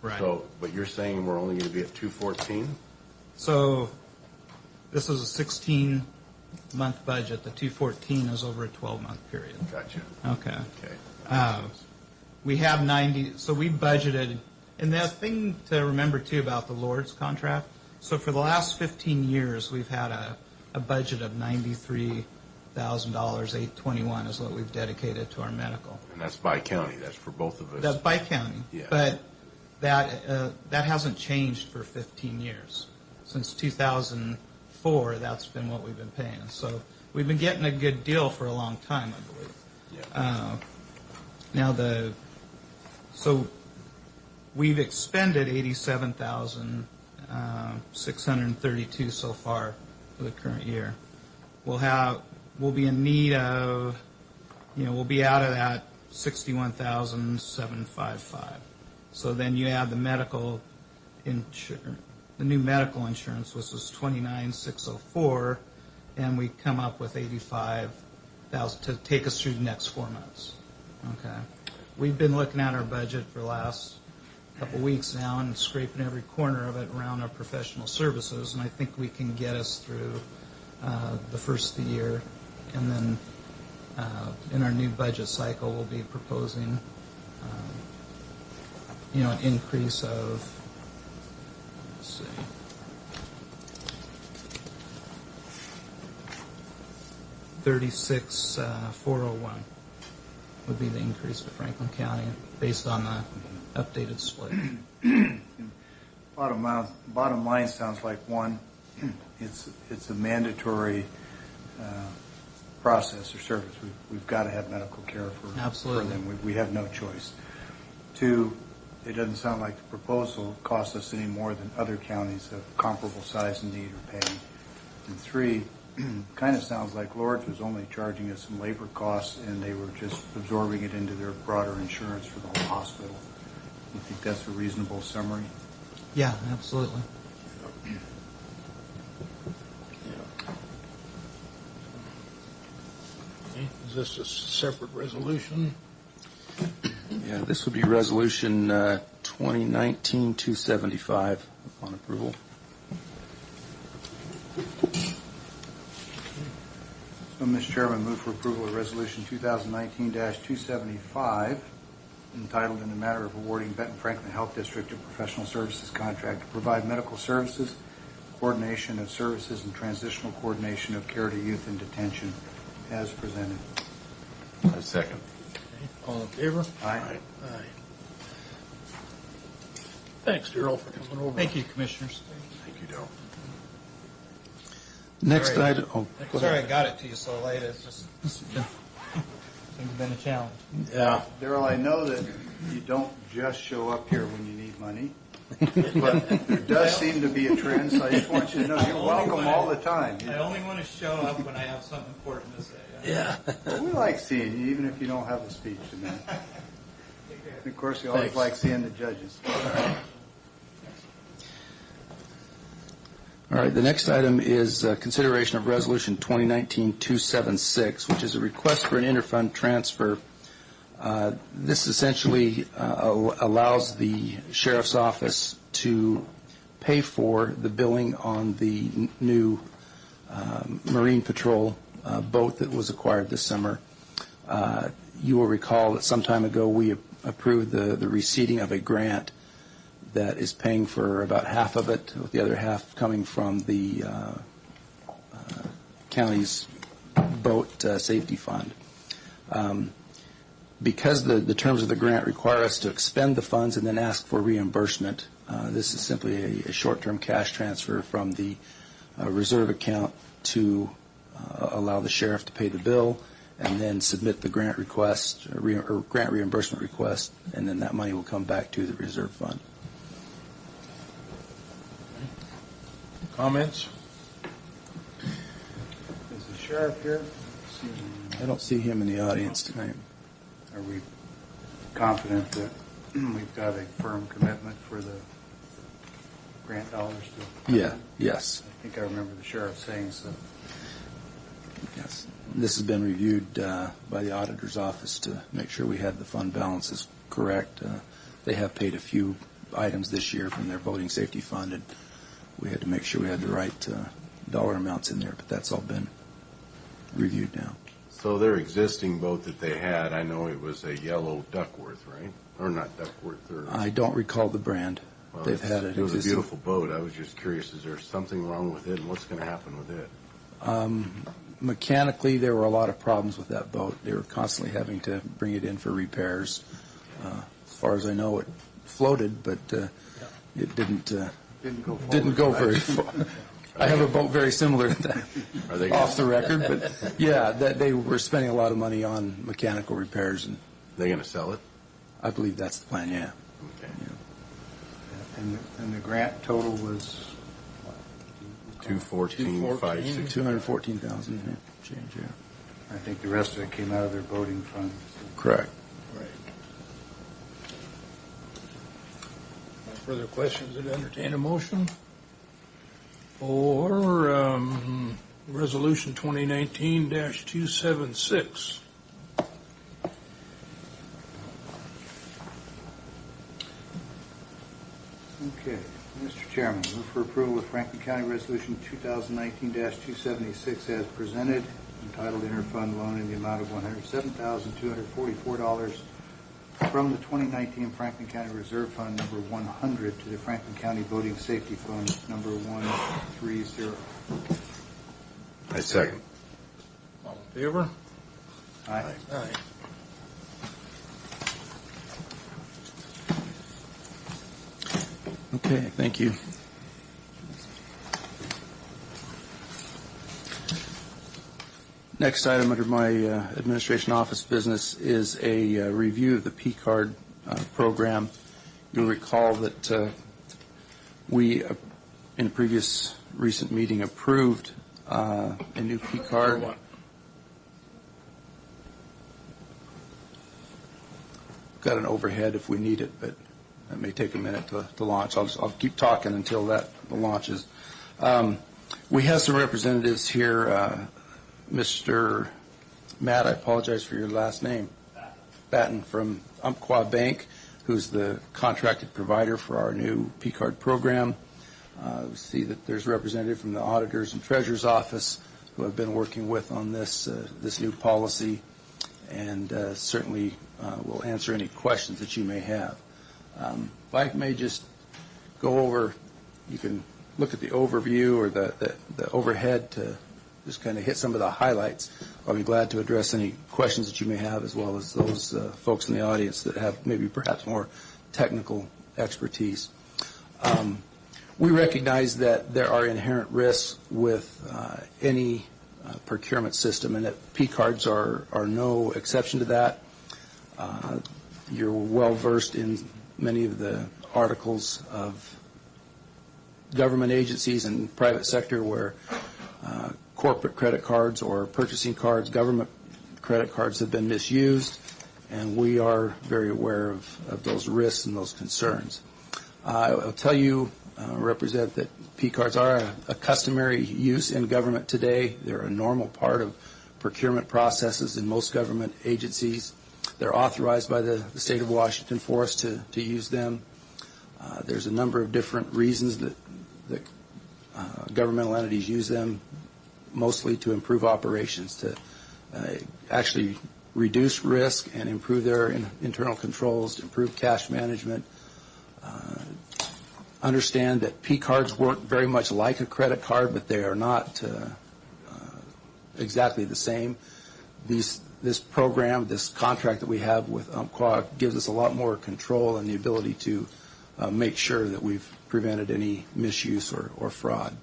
Speaker 11: Right.
Speaker 6: So, but you're saying we're only going to be at $214?
Speaker 11: So this is a 16-month budget. The 214 is over a 12-month period.
Speaker 6: Gotcha.
Speaker 11: Okay.
Speaker 6: Okay.
Speaker 11: We have 90, so we budgeted, and the thing to remember too about the Lord's contract, so for the last 15 years, we've had a budget of $93,000, $821 is what we've dedicated to our medical.
Speaker 6: And that's by county. That's for both of us.
Speaker 11: That's by county.
Speaker 6: Yeah.
Speaker 11: But that hasn't changed for 15 years. Since 2004, that's been what we've been paying. So we've been getting a good deal for a long time, I believe.
Speaker 6: Yeah.
Speaker 11: Now so we've expended $87,632 so far for the current year. We'll be in need of, we'll be out of that $61,755. So then you add the medical insurance, the new medical insurance, which was $29,604, and we come up with $85,000 to take us through the next 4 months. Okay. We've been looking at our budget for the last couple weeks now and scraping every corner of it around our professional services, and I think we can get us through the first of the year. And then in our new budget cycle, we'll be proposing an increase of, let's see, $36,401 would be the increase for Franklin County based on the updated split.
Speaker 2: Bottom line sounds like one, it's a mandatory process or service. We've got to have medical care for them. We have no choice. Two, it doesn't sound like the proposal costs us any more than other counties of comparable size and need are paying. And three, kind of sounds like Lord's was only charging us some labor costs and they were just absorbing it into their broader insurance for the whole hospital. You think that's a reasonable summary?
Speaker 11: Yeah, absolutely.
Speaker 3: Okay. Is this a separate resolution?
Speaker 9: Yeah, this would be Resolution 2019-275 upon approval.
Speaker 2: So, Mr. Chairman, move for approval of Resolution 2019-275, entitled in the matter of awarding Benton Franklin Health District a professional services contract to provide medical services, coordination of services, and transitional coordination of care to youth in detention, as presented.
Speaker 6: A second.
Speaker 3: Okay. All in favor?
Speaker 2: Aye.
Speaker 3: Aye. Thanks, Darrell, for coming over.
Speaker 11: Thank you, Commissioners.
Speaker 6: Thank you, Darrell.
Speaker 9: Next
Speaker 11: Sorry.
Speaker 9: item. Oh, go
Speaker 11: Sorry I
Speaker 9: ahead.
Speaker 11: got it to you so late. It's been a challenge.
Speaker 3: Yeah.
Speaker 2: Darrell, I know that you don't just show up here when you need money, but there does seem to be a trend, so I just want you to know you're welcome all the time.
Speaker 11: I only want to show up when I have something important to say.
Speaker 3: Yeah.
Speaker 2: Well, we like seeing you, even if you don't have a speech tonight. And of course, we always like seeing the judges.
Speaker 9: All right, the next item is consideration of Resolution 2019-276, which is a request for an interfund transfer. This essentially allows the Sheriff's Office to pay for the billing on the new Marine Patrol boat that was acquired this summer. You will recall that some time ago we approved the receipting of a grant that is paying for about half of it, with the other half coming from the county's boat safety fund. Because the terms of the grant require us to expend the funds and then ask for reimbursement, this is simply a short-term cash transfer from the reserve account to allow the sheriff to pay the bill and then submit the grant request or grant reimbursement request, and then that money will come back to the reserve fund.
Speaker 2: sheriff here?
Speaker 9: I don't see him in the audience tonight.
Speaker 2: Are we confident that we've got a firm commitment for the grant dollars to?
Speaker 9: Yeah, yes,
Speaker 2: I think I remember the sheriff saying so.
Speaker 9: yes. This has been reviewed by the auditor's office to make sure we had the fund balances correct. They have paid a few items this year from their voting safety fund, and we had to make sure we had the right dollar amounts in there, but that's all been reviewed now.
Speaker 6: So their existing boat that they had, I know it was a yellow Duckworth, right? Or not Duckworth, or...
Speaker 9: I don't recall the brand.
Speaker 6: Well,
Speaker 9: They've had it.
Speaker 6: It was a
Speaker 9: existing.
Speaker 6: beautiful boat. I was just curious, is there something wrong with it, and what's going to happen with it?
Speaker 9: Mechanically, there were a lot of problems with that boat. They were constantly having to bring it in for repairs. As far as I know, it floated, but it didn't go very far. I have a boat very similar to that,
Speaker 6: Are they
Speaker 9: off the record, but yeah, they were spending a lot of money on mechanical repairs, and
Speaker 6: They going to sell it?
Speaker 9: I believe that's the plan, yeah.
Speaker 6: Okay.
Speaker 2: And the grant total was?
Speaker 6: 214,560.
Speaker 9: 214,000 change, yeah.
Speaker 2: I think the rest of it came out of their voting fund.
Speaker 9: Correct.
Speaker 3: No further questions? I'd entertain a motion for Resolution 2019-276.
Speaker 2: Okay. Mr. Chairman, move for approval of Franklin County Resolution 2019-276 as presented, entitled Interfund Loan in the amount of $107,244 from the 2019 Franklin County Reserve Fund number 100 to the Franklin County Voting Safety Fund number 130.
Speaker 6: I second.
Speaker 3: All in favor?
Speaker 2: Aye.
Speaker 3: Aye.
Speaker 9: Okay, thank you. Next item under my administration office business is a review of the P-card program. You'll recall that we, in a previous recent meeting, approved a new P-card. Got an overhead if we need it, but that may take a minute to launch. I'll keep talking until that launches. We have some representatives here. Mr. Matt, I apologize for your last name. Batten from Umpqua Bank, who's the contracted provider for our new P-card program. We see that there's a representative from the Auditor's and Treasurer's Office who have been working with on this new policy, and certainly will answer any questions that you may have. If I may just go over, you can look at the overview or the overhead to just kind of hit some of the highlights. I'll be glad to address any questions that you may have, as well as those folks in the audience that have maybe perhaps more technical expertise. We recognize that there are inherent risks with any procurement system, and that P-cards are no exception to that. You're well versed in many of the articles of government agencies and private sector where corporate credit cards or purchasing cards, government credit cards have been misused, and we are very aware of those risks and those concerns. I'll tell you, represent that P-cards are a customary use in government today. They're a normal part of procurement processes in most government agencies. They're authorized by the state of Washington for us to use them. There's a number of different reasons that governmental entities use them, mostly to improve operations, to actually reduce risk and improve their internal controls, to improve cash management. Understand that P-cards work very much like a credit card, but they are not exactly the same. This program, this contract that we have with Umpqua gives us a lot more control and the ability to make sure that we've prevented any misuse or fraud.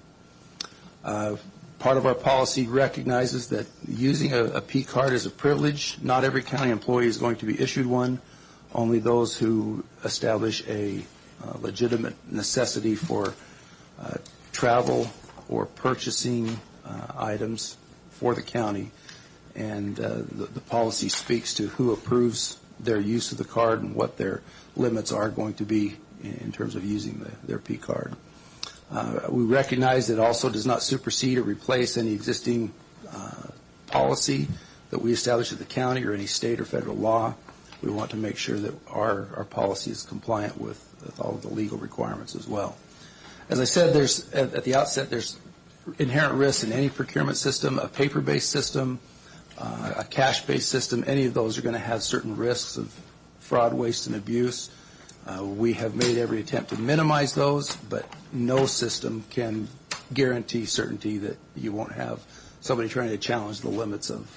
Speaker 9: Part of our policy recognizes that using a P-card is a privilege. Not every county employee is going to be issued one. Only those who establish a legitimate necessity for travel or purchasing items for the county, and the policy speaks to who approves their use of the card and what their limits are going to be in terms of using their P card. We recognize that it also does not supersede or replace any existing policy that we establish at the county or any state or federal law. We want to make sure that our policy is compliant with all of the legal requirements as well. As I said, at the outset, there's inherent risks in any procurement system, a paper-based system, a cash-based system. Any of those are going to have certain risks of fraud, waste, and abuse. We have made every attempt to minimize those, but no system can guarantee certainty that you won't have somebody trying to challenge the limits of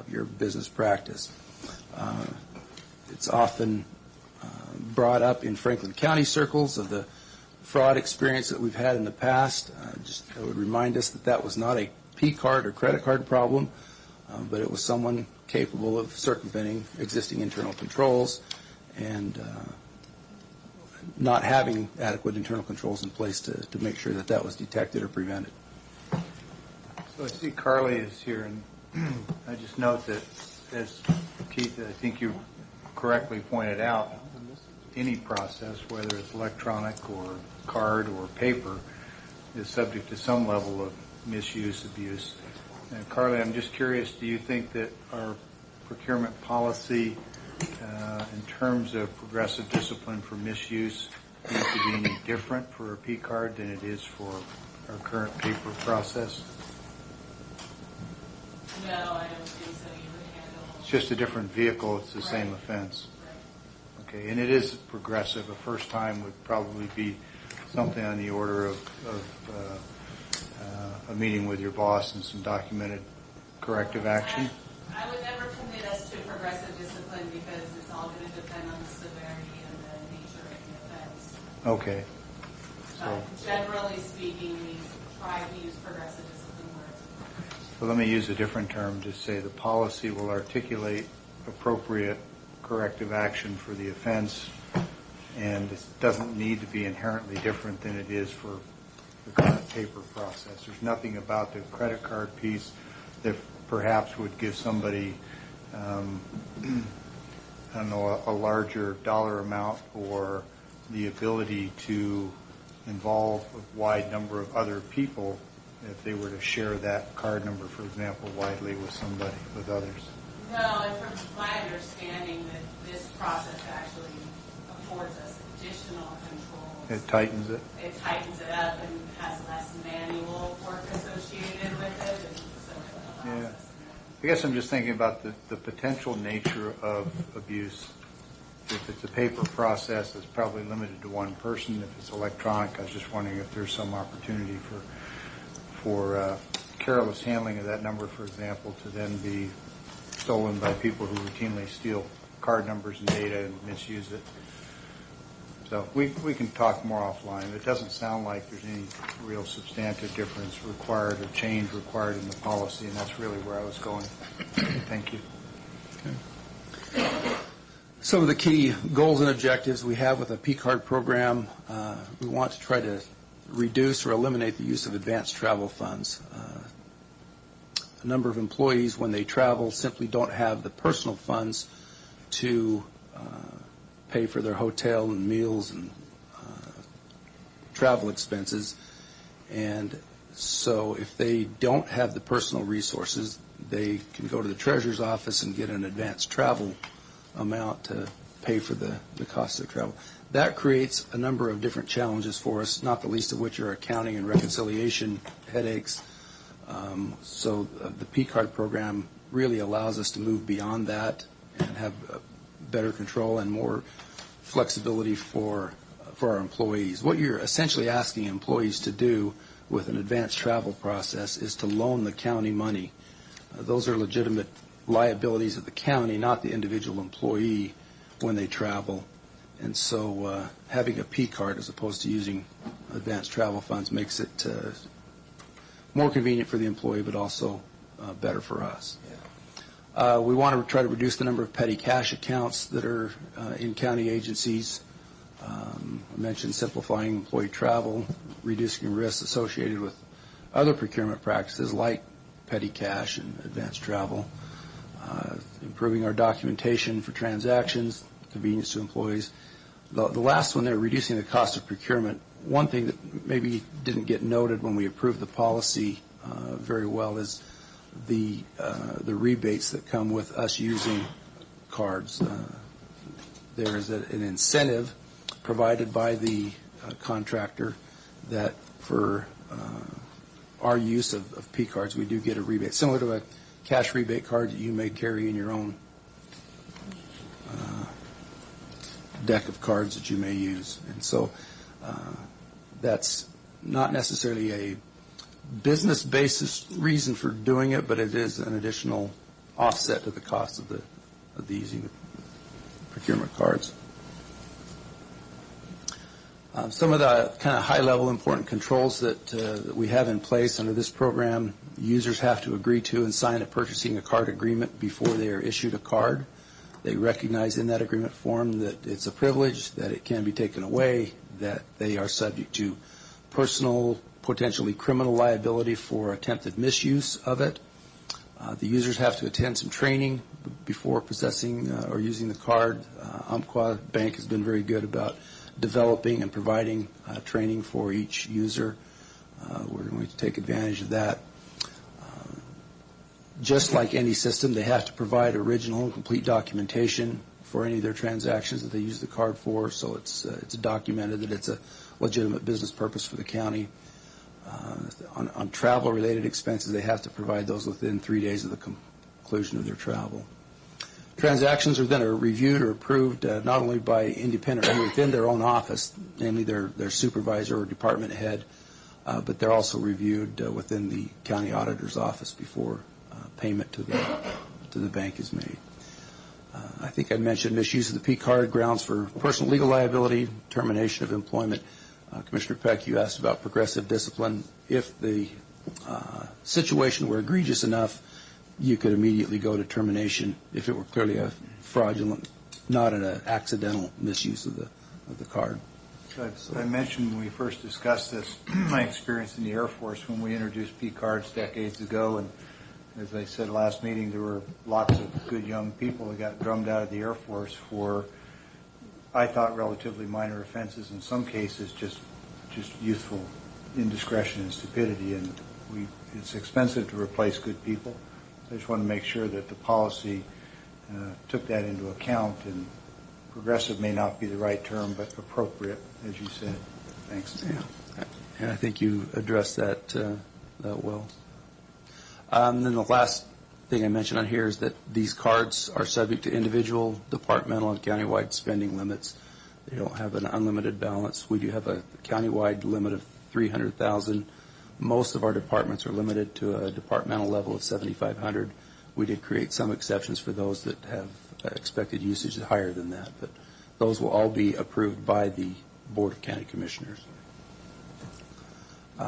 Speaker 9: your business practice. It's often brought up in Franklin County circles of the fraud experience that we've had in the past. I would remind us that was not a P card or credit card problem, but it was someone capable of circumventing existing internal controls and not having adequate internal controls in place to make sure that was detected or prevented.
Speaker 2: So I see Carly is here, and I just note that, as Keith, I think you correctly pointed out, any process, whether it's electronic or card or paper, is subject to some level of misuse, abuse. And Carly, I'm just curious, do you think that our procurement policy in terms of progressive discipline for misuse needs to be any different for a P card than it is for our current paper process?
Speaker 1: No, I don't think so. You would handle.
Speaker 2: It's just a different vehicle. It's the same offense.
Speaker 1: Right.
Speaker 2: Okay, and it is progressive. A first time would probably be something on the order of a meeting with your boss and some documented corrective action.
Speaker 12: I would never commit us to progressive discipline because it's all going to depend on the severity and the nature of the offense.
Speaker 2: Okay.
Speaker 12: But generally speaking, we try to use progressive discipline where it's appropriate.
Speaker 2: So let me use a different term to say the policy will articulate appropriate corrective action for the offense, and it doesn't need to be inherently different than it is for the current paper process. There's nothing about the credit card piece that perhaps would give somebody, I don't know, a larger dollar amount or the ability to involve a wide number of other people if they were to share that card number, for example, widely with somebody, with others.
Speaker 12: No, and from my understanding that this process actually affords us additional control.
Speaker 2: It tightens it?
Speaker 12: It tightens it up and has less manual work associated with it, and so it allows us.
Speaker 2: I guess I'm just thinking about the potential nature of abuse. If it's a paper process, it's probably limited to one person. If it's electronic, I was just wondering if there's some opportunity for careless handling of that number, for example, to then be stolen by people who routinely steal card numbers and data and misuse it. So we can talk more offline. It doesn't sound like there's any real substantive difference required or change required in the policy, and that's really where I was going. Thank you.
Speaker 9: Okay. Some of the key goals and objectives we have with a P-card program, we want to try to reduce or eliminate the use of advanced travel funds. A number of employees, when they travel, simply don't have the personal funds to pay for their hotel and meals and travel expenses. And so if they don't have the personal resources, they can go to the treasurer's office and get an advanced travel amount to pay for the cost of travel. That creates a number of different challenges for us, not the least of which are accounting and reconciliation headaches. So the P-card program really allows us to move beyond that and have better control and more flexibility for our employees. What you're essentially asking employees to do with an advanced travel process is to loan the county money. Those are legitimate liabilities of the county, not the individual employee when they travel. And so having a P-card as opposed to using advanced travel funds makes it more convenient for the employee, but also better for us. We want to try to reduce the number of petty cash accounts that are in county agencies. I mentioned simplifying employee travel, reducing risks associated with other procurement practices like petty cash and advanced travel, improving our documentation for transactions, convenience to employees. The last one there, reducing the cost of procurement. One thing that maybe didn't get noted when we approved the policy very well is the rebates that come with us using cards. There is an incentive provided by the contractor that for our use of P cards, we do get a rebate, similar to a cash rebate card that you may carry in your own deck of cards that you may use. And so that's not necessarily a business basis reason for doing it, but it is an additional offset to the cost of the using the procurement cards. Some of the kind of high-level important controls that we have in place under this program, users have to agree to and sign a purchasing a card agreement before they are issued a card. They recognize in that agreement form that it's a privilege, that it can be taken away, that they are subject to personal, potentially criminal liability for attempted misuse of it. The users have to attend some training before possessing or using the card. Umpqua Bank has been very good about developing and providing training for each user. We're going to take advantage of that. Just like any system, they have to provide original and complete documentation for any of their transactions that they use the card for, so it's documented that it's a legitimate business purpose for the county. On travel-related expenses, they have to provide those within 3 days of the conclusion of their travel. Transactions are then reviewed or approved not only by independent or within their own office, namely their supervisor or department head, but they're also reviewed within the county auditor's office before payment to the bank is made. I think I mentioned misuse of the P card, grounds for personal legal liability, termination of employment. Commissioner Peck, you asked about progressive discipline. If the situation were egregious enough, you could immediately go to termination if it were clearly a fraudulent, not an accidental misuse of the card.
Speaker 2: I mentioned when we first discussed this, my experience in the Air Force when we introduced P cards decades ago, and as I said last meeting, there were lots of good young people that got drummed out of the Air Force for, I thought, relatively minor offenses, in some cases just youthful indiscretion and stupidity, and it's expensive to replace good people. I just want to make sure that the policy took that into account, and progressive may not be the right term, but appropriate, as you said. Thanks.
Speaker 9: Yeah, and I think you addressed that well. And then the last thing I mentioned on here is that these cards are subject to individual, departmental, and countywide spending limits. They don't have an unlimited balance. We do have a countywide limit of $300,000. Most of our departments are limited to a departmental level of $7,500. We did create some exceptions for those that have expected usage higher than that, but those will all be approved by the Board of County Commissioners.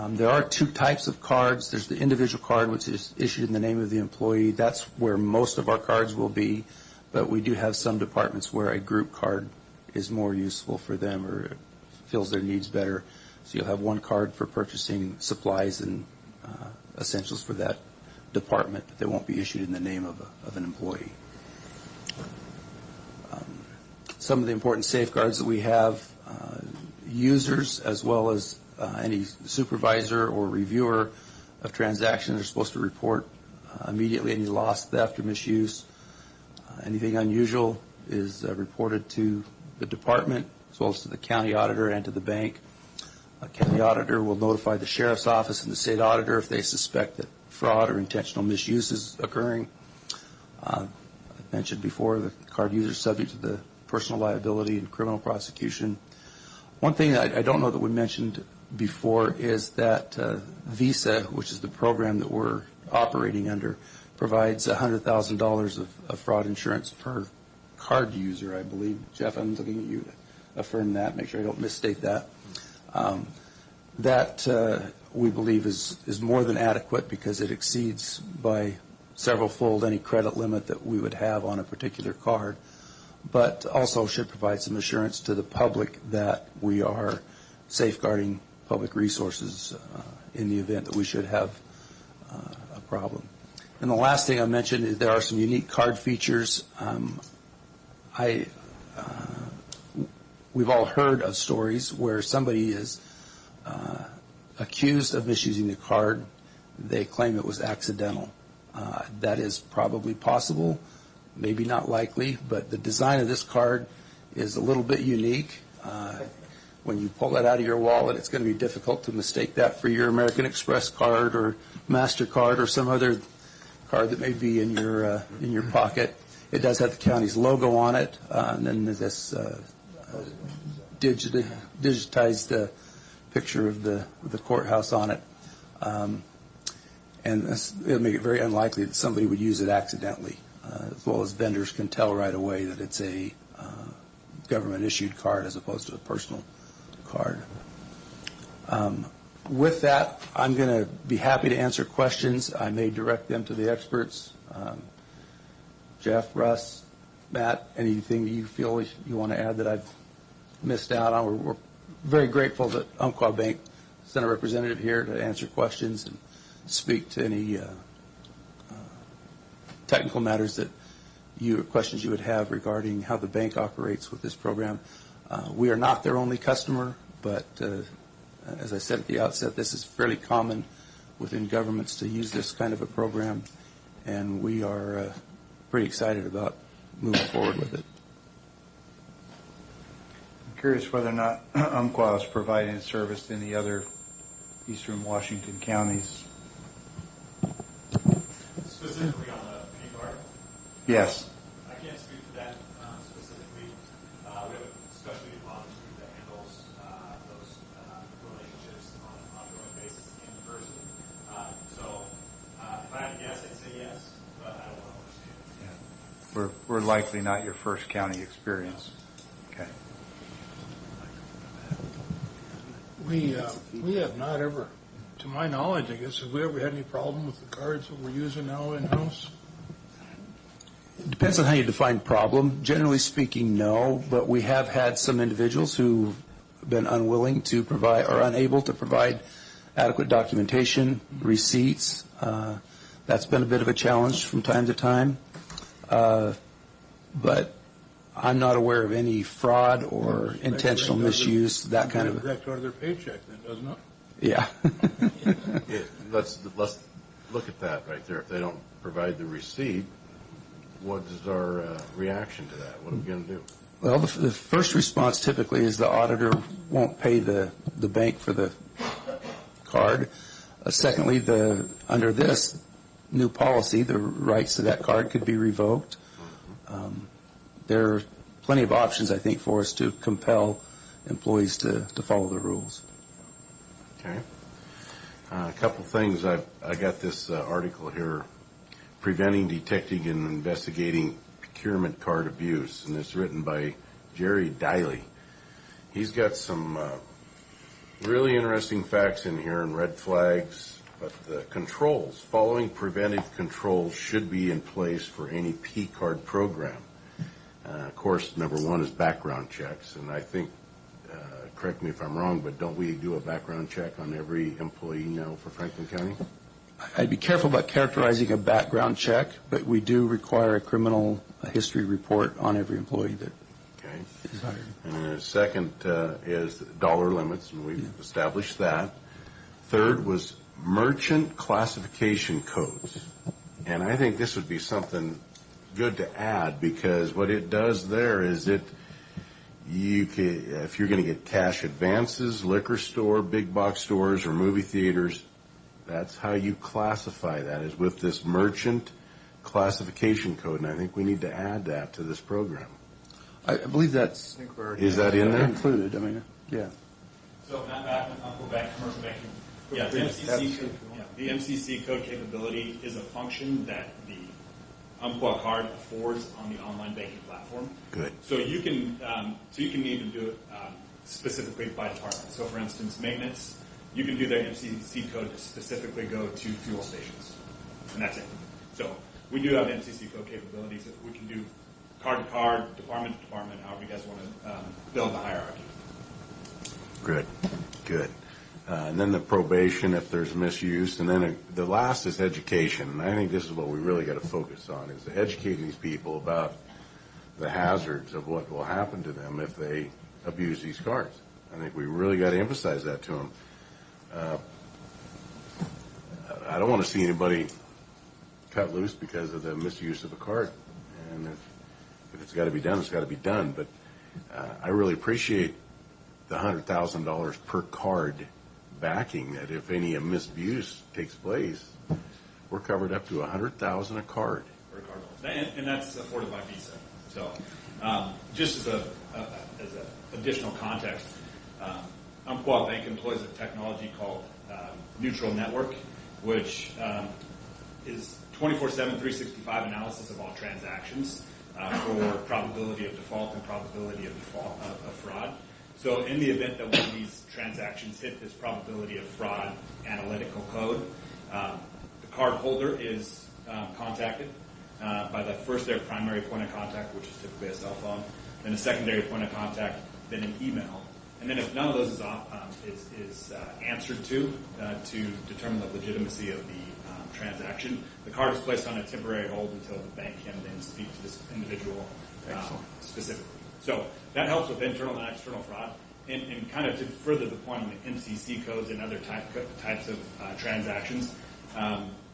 Speaker 9: There are two types of cards. There's the individual card, which is issued in the name of the employee. That's where most of our cards will be, but we do have some departments where a group card is more useful for them or fills their needs better. So you'll have one card for purchasing supplies and essentials for that department, but they won't be issued in the name of an employee. Some of the important safeguards that we have, users as well as any supervisor or reviewer of transactions are supposed to report immediately any loss, theft, or misuse. Anything unusual is reported to the department as well as to the county auditor and to the bank. A county auditor will notify the sheriff's office and the state auditor if they suspect that fraud or intentional misuse is occurring. I mentioned before the card user is subject to the personal liability and criminal prosecution. One thing I don't know that we mentioned before is that Visa, which is the program that we're operating under, provides $100,000 of fraud insurance per card user, I believe. Jeff, I'm looking at you to affirm that, make sure I don't misstate that. That we believe is more than adequate because it exceeds by several-fold any credit limit that we would have on a particular card, but also should provide some assurance to the public that we are safeguarding public resources in the event that we should have a problem. And the last thing I mentioned is there are some unique card features. We've all heard of stories where somebody is accused of misusing the card. They claim it was accidental. That is probably possible, maybe not likely, but the design of this card is a little bit unique. When you pull that out of your wallet, it's going to be difficult to mistake that for your American Express card or MasterCard or some other card that may be in your pocket. It does have the county's logo on it, and then this digitized picture of the courthouse on it. And it'll make it very unlikely that somebody would use it accidentally, as well as vendors can tell right away that it's a government-issued card as opposed to a personal card. With that, I'm going to be happy to answer questions. I may direct them to the experts. Jeff, Russ, Matt, anything you feel you want to add that I've missed out on? We're very grateful that Umpqua Bank sent a representative here to answer questions and speak to any technical matters that questions you would have regarding how the bank operates with this program. We are not their only customer, but as I said at the outset, this is fairly common within governments to use this kind of a program, and we are pretty excited about moving forward with it.
Speaker 2: I'm curious whether or not Umpqua is providing service to any other eastern Washington counties.
Speaker 13: Specifically on the P card?
Speaker 2: Yes.
Speaker 13: I can't speak to that specifically. We have a specialty deposit group that handles those relationships on an ongoing basis in person. So if I had to guess, I'd say yes, but I don't want to overstate it.
Speaker 2: We're likely not your first county experience. Okay.
Speaker 3: We have not ever, to my knowledge, I guess, have we ever had any problem with the cards that we're using now in-house?
Speaker 9: It depends on how you define problem. Generally speaking, no, but we have had some individuals who've been unwilling to provide or unable to provide adequate documentation, receipts. That's been a bit of a challenge from time to time. But I'm not aware of any fraud or intentional misuse, that kind of.
Speaker 3: That go to their paycheck then, doesn't it?
Speaker 9: Yeah.
Speaker 6: Let's look at that right there. If they don't provide the receipt, what is our reaction to that? What are we going to do?
Speaker 9: Well, the first response typically is the auditor won't pay the bank for the card. Secondly, under this new policy, the rights to that card could be revoked. There are plenty of options, I think, for us to compel employees to follow the rules.
Speaker 6: Okay. A couple things. I got this article here, Preventing, Detecting, and Investigating Procurement Card Abuse, and it's written by Jerry Diley. He's got some really interesting facts in here and red flags, but the controls, following preventive controls should be in place for any P-card program. Of course, number one is background checks, and I think, correct me if I'm wrong, but don't we do a background check on every employee now for Franklin County?
Speaker 9: I'd be careful about characterizing a background check, but we do require a criminal history report on every employee that is hired.
Speaker 6: And the second is dollar limits, and we've established that. Third was merchant classification codes. And I think this would be something good to add, because what it does there is if you're going to get cash advances, liquor store, big box stores, or movie theaters, that's how you classify that, is with this merchant classification code. And I think we need to add that to this program.
Speaker 9: I believe that's.
Speaker 6: Is that in there?
Speaker 9: Included. I mean, yeah.
Speaker 13: So Matt Backman, Umpqua Bank, Commercial Banking. Yeah, the MCC code capability is a function that the Umpqua card affords on the online banking platform.
Speaker 6: Good.
Speaker 13: So you can even do it specifically by department. So for instance, maintenance, you can do their MCC code to specifically go to fuel stations, and that's it. So we do have MCC code capabilities that we can do card to card, department to department, however you guys want to build the hierarchy.
Speaker 6: Good. and then the probation if there's misuse, and then the last is education. And I think this is what we really got to focus on, is educating these people about the hazards of what will happen to them if they abuse these cards. I think we really got to emphasize that to them. I don't want to see anybody cut loose because of the misuse of a card. And if it's got to be done, it's got to be done. But I really appreciate the $100,000 per card backing, that if any misuse takes place, we're covered up to $100,000 a card.
Speaker 13: For cardholders. And that's afforded by Visa. So just as an additional context, Umpqua Bank employs a technology called Neutral Network, which is 24/7, 365 analysis of all transactions for probability of default and probability of default of fraud. So in the event that one of these transactions hit this probability of fraud analytical code, the card holder is contacted by their primary point of contact, which is typically a cell phone, then a secondary point of contact, then an email. And then if none of those is answered to determine the legitimacy of the transaction, the card is placed on a temporary hold until the bank can then speak to this individual specifically. So that helps with internal and external fraud. And kind of to further the point on the MCC codes and other types of transactions,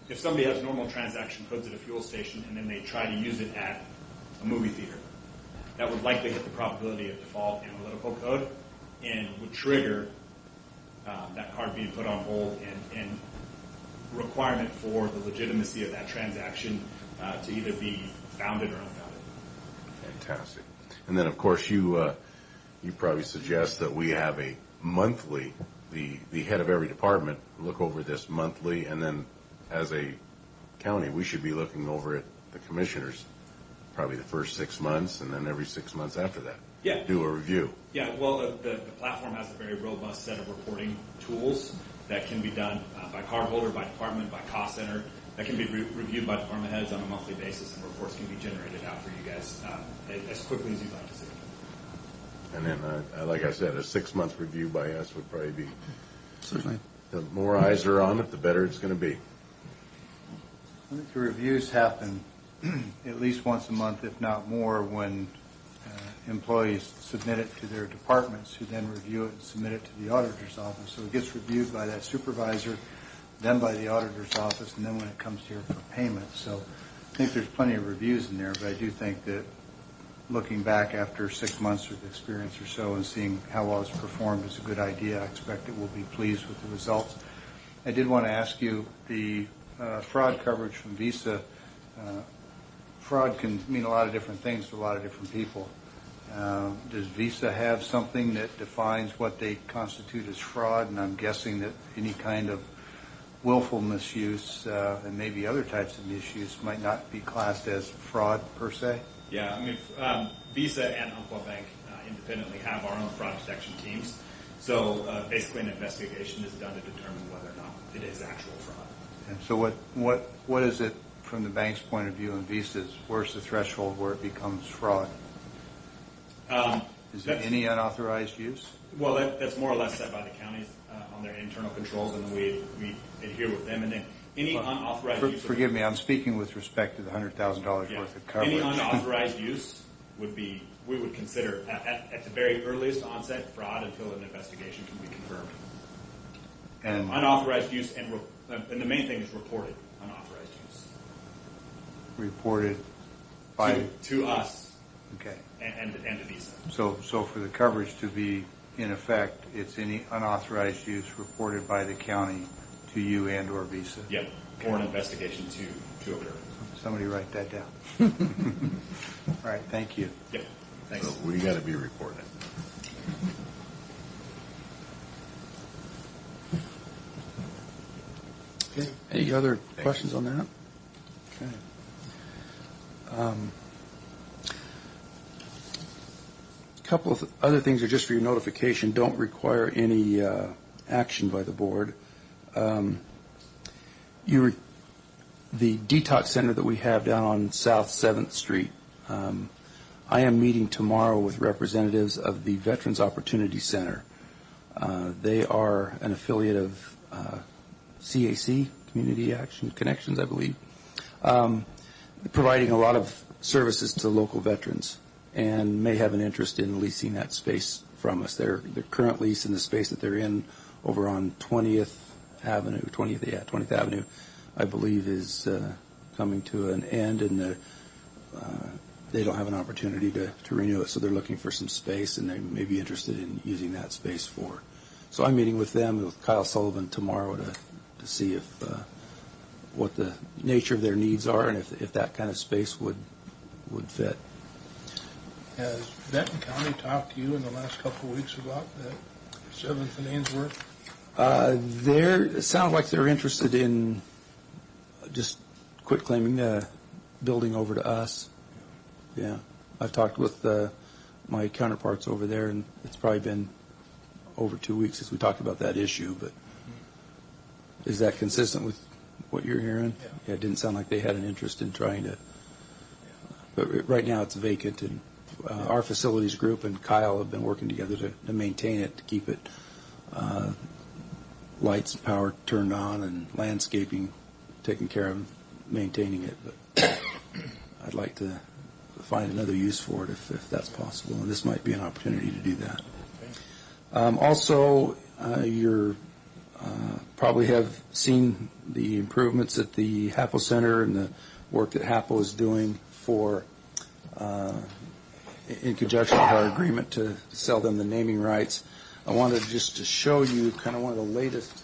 Speaker 13: if somebody has normal transaction codes at a fuel station and then they try to use it at a movie theater, that would likely hit the probability of default analytical code and would trigger that card being put on hold and requirement for the legitimacy of that transaction to either be founded or unfounded.
Speaker 6: Fantastic. And then, of course, you probably suggest that we have a monthly, the head of every department look over this monthly, and then as a county, we should be looking over at the commissioners probably the first 6 months, and then every 6 months after that.
Speaker 13: Yeah.
Speaker 6: Do a review.
Speaker 13: Yeah, well, the platform has a very robust set of reporting tools that can be done by cardholder, by department, by cost center, that can be reviewed by department heads on a monthly basis, and reports can be generated out for you guys as quickly as you'd like to see.
Speaker 6: And then, like I said, a 6-month review by us would probably be.
Speaker 9: Certainly.
Speaker 6: The more eyes are on it, the better it's going to be.
Speaker 2: I think the reviews happen at least once a month, if not more, when employees submit it to their departments, who then review it and submit it to the auditor's office. So it gets reviewed by that supervisor, then by the auditor's office, and then when it comes here for payment. So I think there's plenty of reviews in there, but I do think that looking back after 6 months of experience or so and seeing how well it's performed is a good idea. I expect that we'll be pleased with the results. I did want to ask you, the fraud coverage from Visa, fraud can mean a lot of different things to a lot of different people. Does Visa have something that defines what they constitute as fraud? And I'm guessing that any kind of willful misuse and maybe other types of misuse might not be classed as fraud per se?
Speaker 13: Yeah, I mean, Visa and Umpqua Bank independently have our own fraud detection teams. So basically an investigation is done to determine whether or not it is actual fraud.
Speaker 2: And so what is it from the bank's point of view and Visa's? Where's the threshold where it becomes fraud? Is it any unauthorized use?
Speaker 13: Well, that's more or less set by the counties on their internal controls, and then we adhere with them. And then any unauthorized use.
Speaker 2: Forgive me, I'm speaking with respect to the $100,000 worth of coverage.
Speaker 13: Any unauthorized use would be, we would consider at the very earliest onset fraud until an investigation can be confirmed.
Speaker 2: And
Speaker 13: unauthorized use, and the main thing is reported unauthorized use.
Speaker 2: Reported by
Speaker 13: to us.
Speaker 2: Okay.
Speaker 13: And to Visa.
Speaker 2: So for the coverage to be in effect, it's any unauthorized use reported by the county to you and or Visa?
Speaker 13: Yep, for an investigation to occur.
Speaker 2: Somebody write that down. All right, thank you.
Speaker 13: Yep, thanks.
Speaker 6: So we got to be reporting.
Speaker 9: Okay. Any other questions on that? Okay. A couple of other things are just for your notification, don't require any action by the board. The detox center that we have down on South 7th Street, I am meeting tomorrow with representatives of the Veterans Opportunity Center. They are an affiliate of CAC, Community Action Connections, I believe, providing a lot of services to local veterans and may have an interest in leasing that space from us. Their current lease in the space that they're in over on 20th Avenue, I believe, is coming to an end, and they don't have an opportunity to renew it, so they're looking for some space, and they may be interested in using that space for. So I'm meeting with them, with Kyle Sullivan tomorrow to see if what the nature of their needs are and if that kind of space would fit.
Speaker 3: Has Benton County talked to you in the last couple of weeks about that 7th and Ainsworth?
Speaker 9: It sounds like they're interested in just quit claiming the building over to us. Yeah, I've talked with my counterparts over there, and it's probably been over 2 weeks since we talked about that issue. But is that consistent with what you're hearing? Yeah, it didn't sound like they had an interest in trying to. But right now it's vacant, and our facilities group and Kyle have been working together to maintain it, to keep it lights and power turned on and landscaping taken care of, maintaining it. But I'd like to find another use for it if that's possible, and this might be an opportunity to do that. Also, you probably have seen the improvements at the HAPO Center and the work that HAPO is doing for in conjunction with our agreement to sell them the naming rights. I wanted just to show you kind of one of the latest.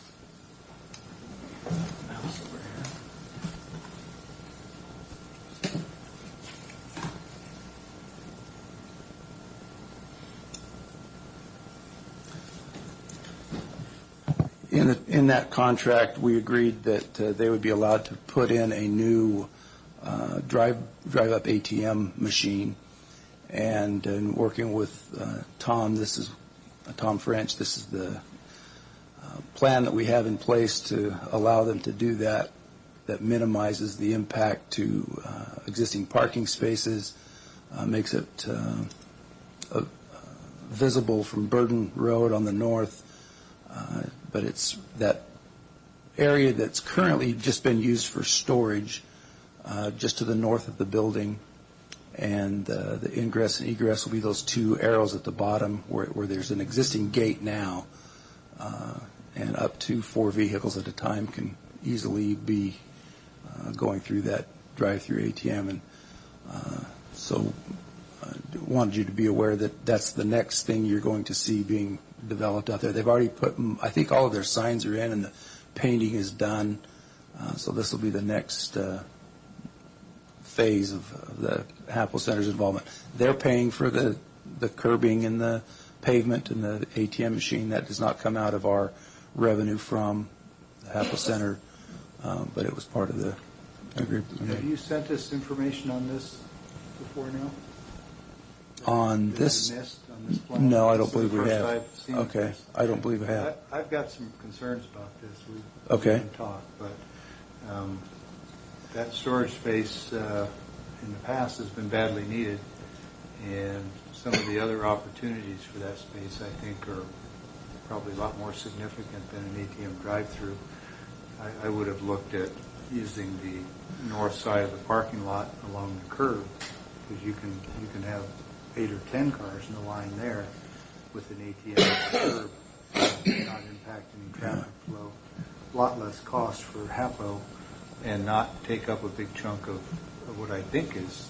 Speaker 9: In that contract, we agreed that they would be allowed to put in a new drive-up ATM machine. And in working with Tom, this is Tom French. This is the plan that we have in place to allow them to do that. That minimizes the impact to existing parking spaces, makes it visible from Burden Road on the north. But it's that area that's currently just been used for storage just to the north of the building. And the ingress and egress will be those two arrows at the bottom where there's an existing gate now, and up to 4 vehicles at a time can easily be going through that drive-through ATM. And so I wanted you to be aware that that's the next thing you're going to see being developed out there. They've already put, I think all of their signs are in and the painting is done. So this will be the next phase of the HAPO Center's involvement. They're paying for the curbing and the pavement and the ATM machine. That does not come out of our revenue from the HAPO Center, but it was part of the agreement.
Speaker 2: Have you sent us information on this before now?
Speaker 9: On
Speaker 2: Did
Speaker 9: this?
Speaker 2: I missed on this plan?
Speaker 9: No, I don't
Speaker 2: This is
Speaker 9: believe
Speaker 2: the
Speaker 9: we
Speaker 2: first
Speaker 9: have.
Speaker 2: I've seen
Speaker 9: Okay,
Speaker 2: this.
Speaker 9: I don't believe I have.
Speaker 2: I've got some concerns about this. We
Speaker 9: Okay.
Speaker 2: can talk, but that storage space in the past has been badly needed, and some of the other opportunities for that space, I think, are probably a lot more significant than an ATM drive-through. I would have looked at using the north side of the parking lot along the curb, because you can have 8 or 10 cars in the line there with an ATM at the curb, not impacting traffic flow. A lot less cost for HAPO, and not take up a big chunk of what I think is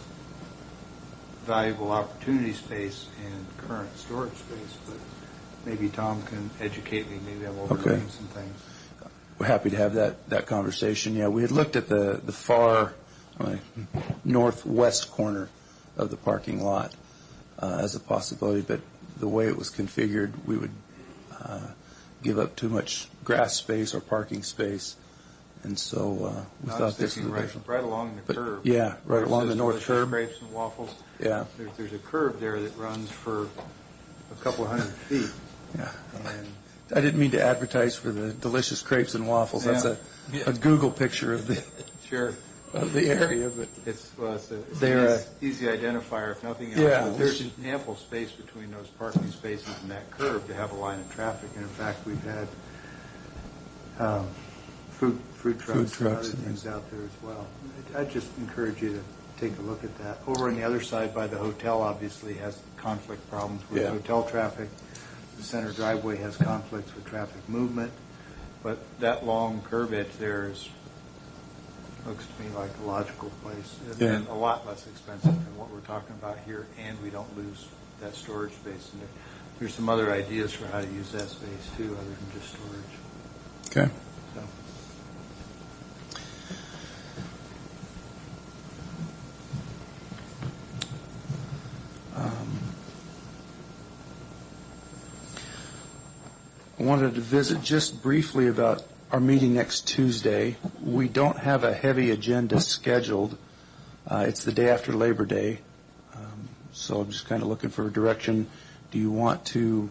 Speaker 2: valuable opportunity space and current storage space. But maybe Tom can educate me. Maybe I'm overlooking some things.
Speaker 9: We're happy to have that conversation. Yeah, we had looked at the far northwest corner of the parking lot as a possibility, but the way it was configured, we would give up too much grass space or parking space, and so we thought this was
Speaker 2: right along the curb.
Speaker 9: Yeah, right along the north curb.
Speaker 2: Crepes and waffles.
Speaker 9: Yeah,
Speaker 2: there's a curb there that runs for a couple hundred feet.
Speaker 9: Yeah,
Speaker 2: and
Speaker 9: I didn't mean to advertise for the delicious crepes and waffles.
Speaker 2: Yeah.
Speaker 9: That's a Google picture of the.
Speaker 2: Sure.
Speaker 9: of the area, but
Speaker 14: It's
Speaker 9: They're,
Speaker 14: an easy identifier, if nothing else.
Speaker 9: Yeah.
Speaker 14: But there's ample space between those parking spaces and that curb to have a line of traffic. And in fact, we've had food trucks and other things out there as well. I'd just encourage you to take a look at that. Over on the other side by the hotel obviously has conflict problems with hotel traffic. The center driveway has conflicts with traffic movement. But that long curb edge there looks to me like a logical place and a lot less expensive than what we're talking about here, and we don't lose that storage space. And there's some other ideas for how to use that space too, other than just storage.
Speaker 9: Okay. I wanted to visit just briefly about our meeting next Tuesday. We don't have a heavy agenda scheduled. It's the day after Labor Day, so I'm just kind of looking for a direction. Do you want to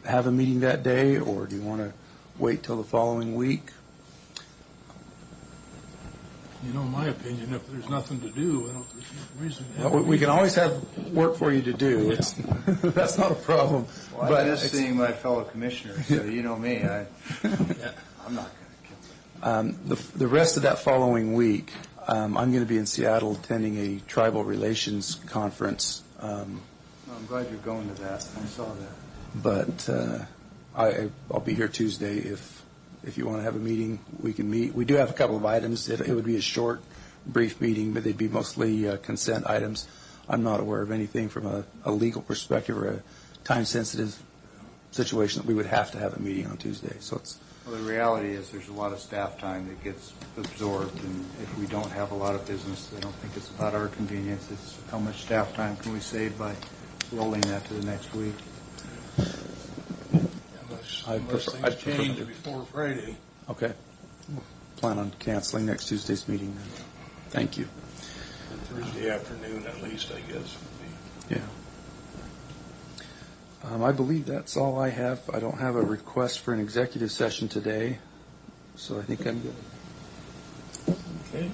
Speaker 9: have a meeting that day, or do you want to wait till the following week?
Speaker 3: You know, my opinion, if there's nothing to do, I don't think there's no reason to have
Speaker 9: Well, we can always have work for you to do. It's, that's not a problem.
Speaker 2: Well,
Speaker 9: but
Speaker 2: I miss seeing my fellow commissioners, so you know me. I'm not going to kill them.
Speaker 9: The rest of that following week, I'm going to be in Seattle attending a tribal relations conference.
Speaker 2: I'm glad you're going to that. I saw that.
Speaker 9: But I'll be here Tuesday. If you want to have a meeting, we can meet. We do have a couple of items. It would be a short, brief meeting, but they'd be mostly consent items. I'm not aware of anything from a legal perspective or a time-sensitive situation that we would have to have a meeting on Tuesday. So it's.
Speaker 2: Well, the reality is there's a lot of staff time that gets absorbed, and if we don't have a lot of business, I don't think it's about our convenience. It's how much staff time can we save by rolling that to the next week.
Speaker 3: Unless things change before Friday.
Speaker 9: Okay. We'll plan on canceling next Tuesday's meeting then. Thank you.
Speaker 3: Thursday afternoon, at least, I guess.
Speaker 9: Yeah. I believe that's all I have. I don't have a request for an executive session today, so I think I'm good.
Speaker 3: Okay.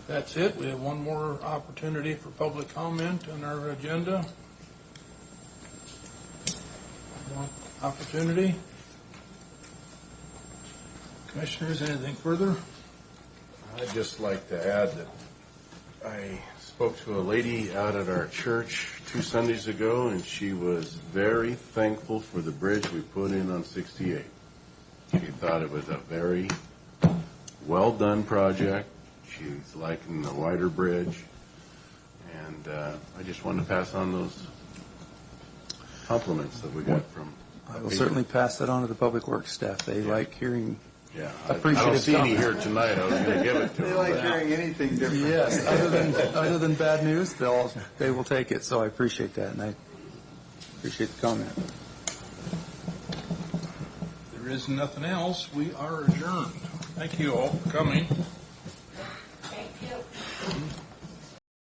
Speaker 3: That's it. We have one more opportunity for public comment on our agenda. One opportunity. Commissioners, anything further?
Speaker 6: I'd just like to add that I spoke to a lady out at our church 2 Sundays ago, and she was very thankful for the bridge we put in on 68. She thought it was a very well-done project. She's liking the wider bridge, and I just wanted to pass on those compliments that we got from.
Speaker 9: I will certainly pass that on to the Public Works staff. They like hearing.
Speaker 6: Yeah, I
Speaker 9: appreciative
Speaker 6: don't see any
Speaker 9: comments.
Speaker 6: here tonight. I was going to give it to them.
Speaker 2: They like hearing anything different.
Speaker 9: Yes, other than bad news, they will take it. So I appreciate that, and I appreciate the comment.
Speaker 3: If there is nothing else, we are adjourned. Thank you all for coming.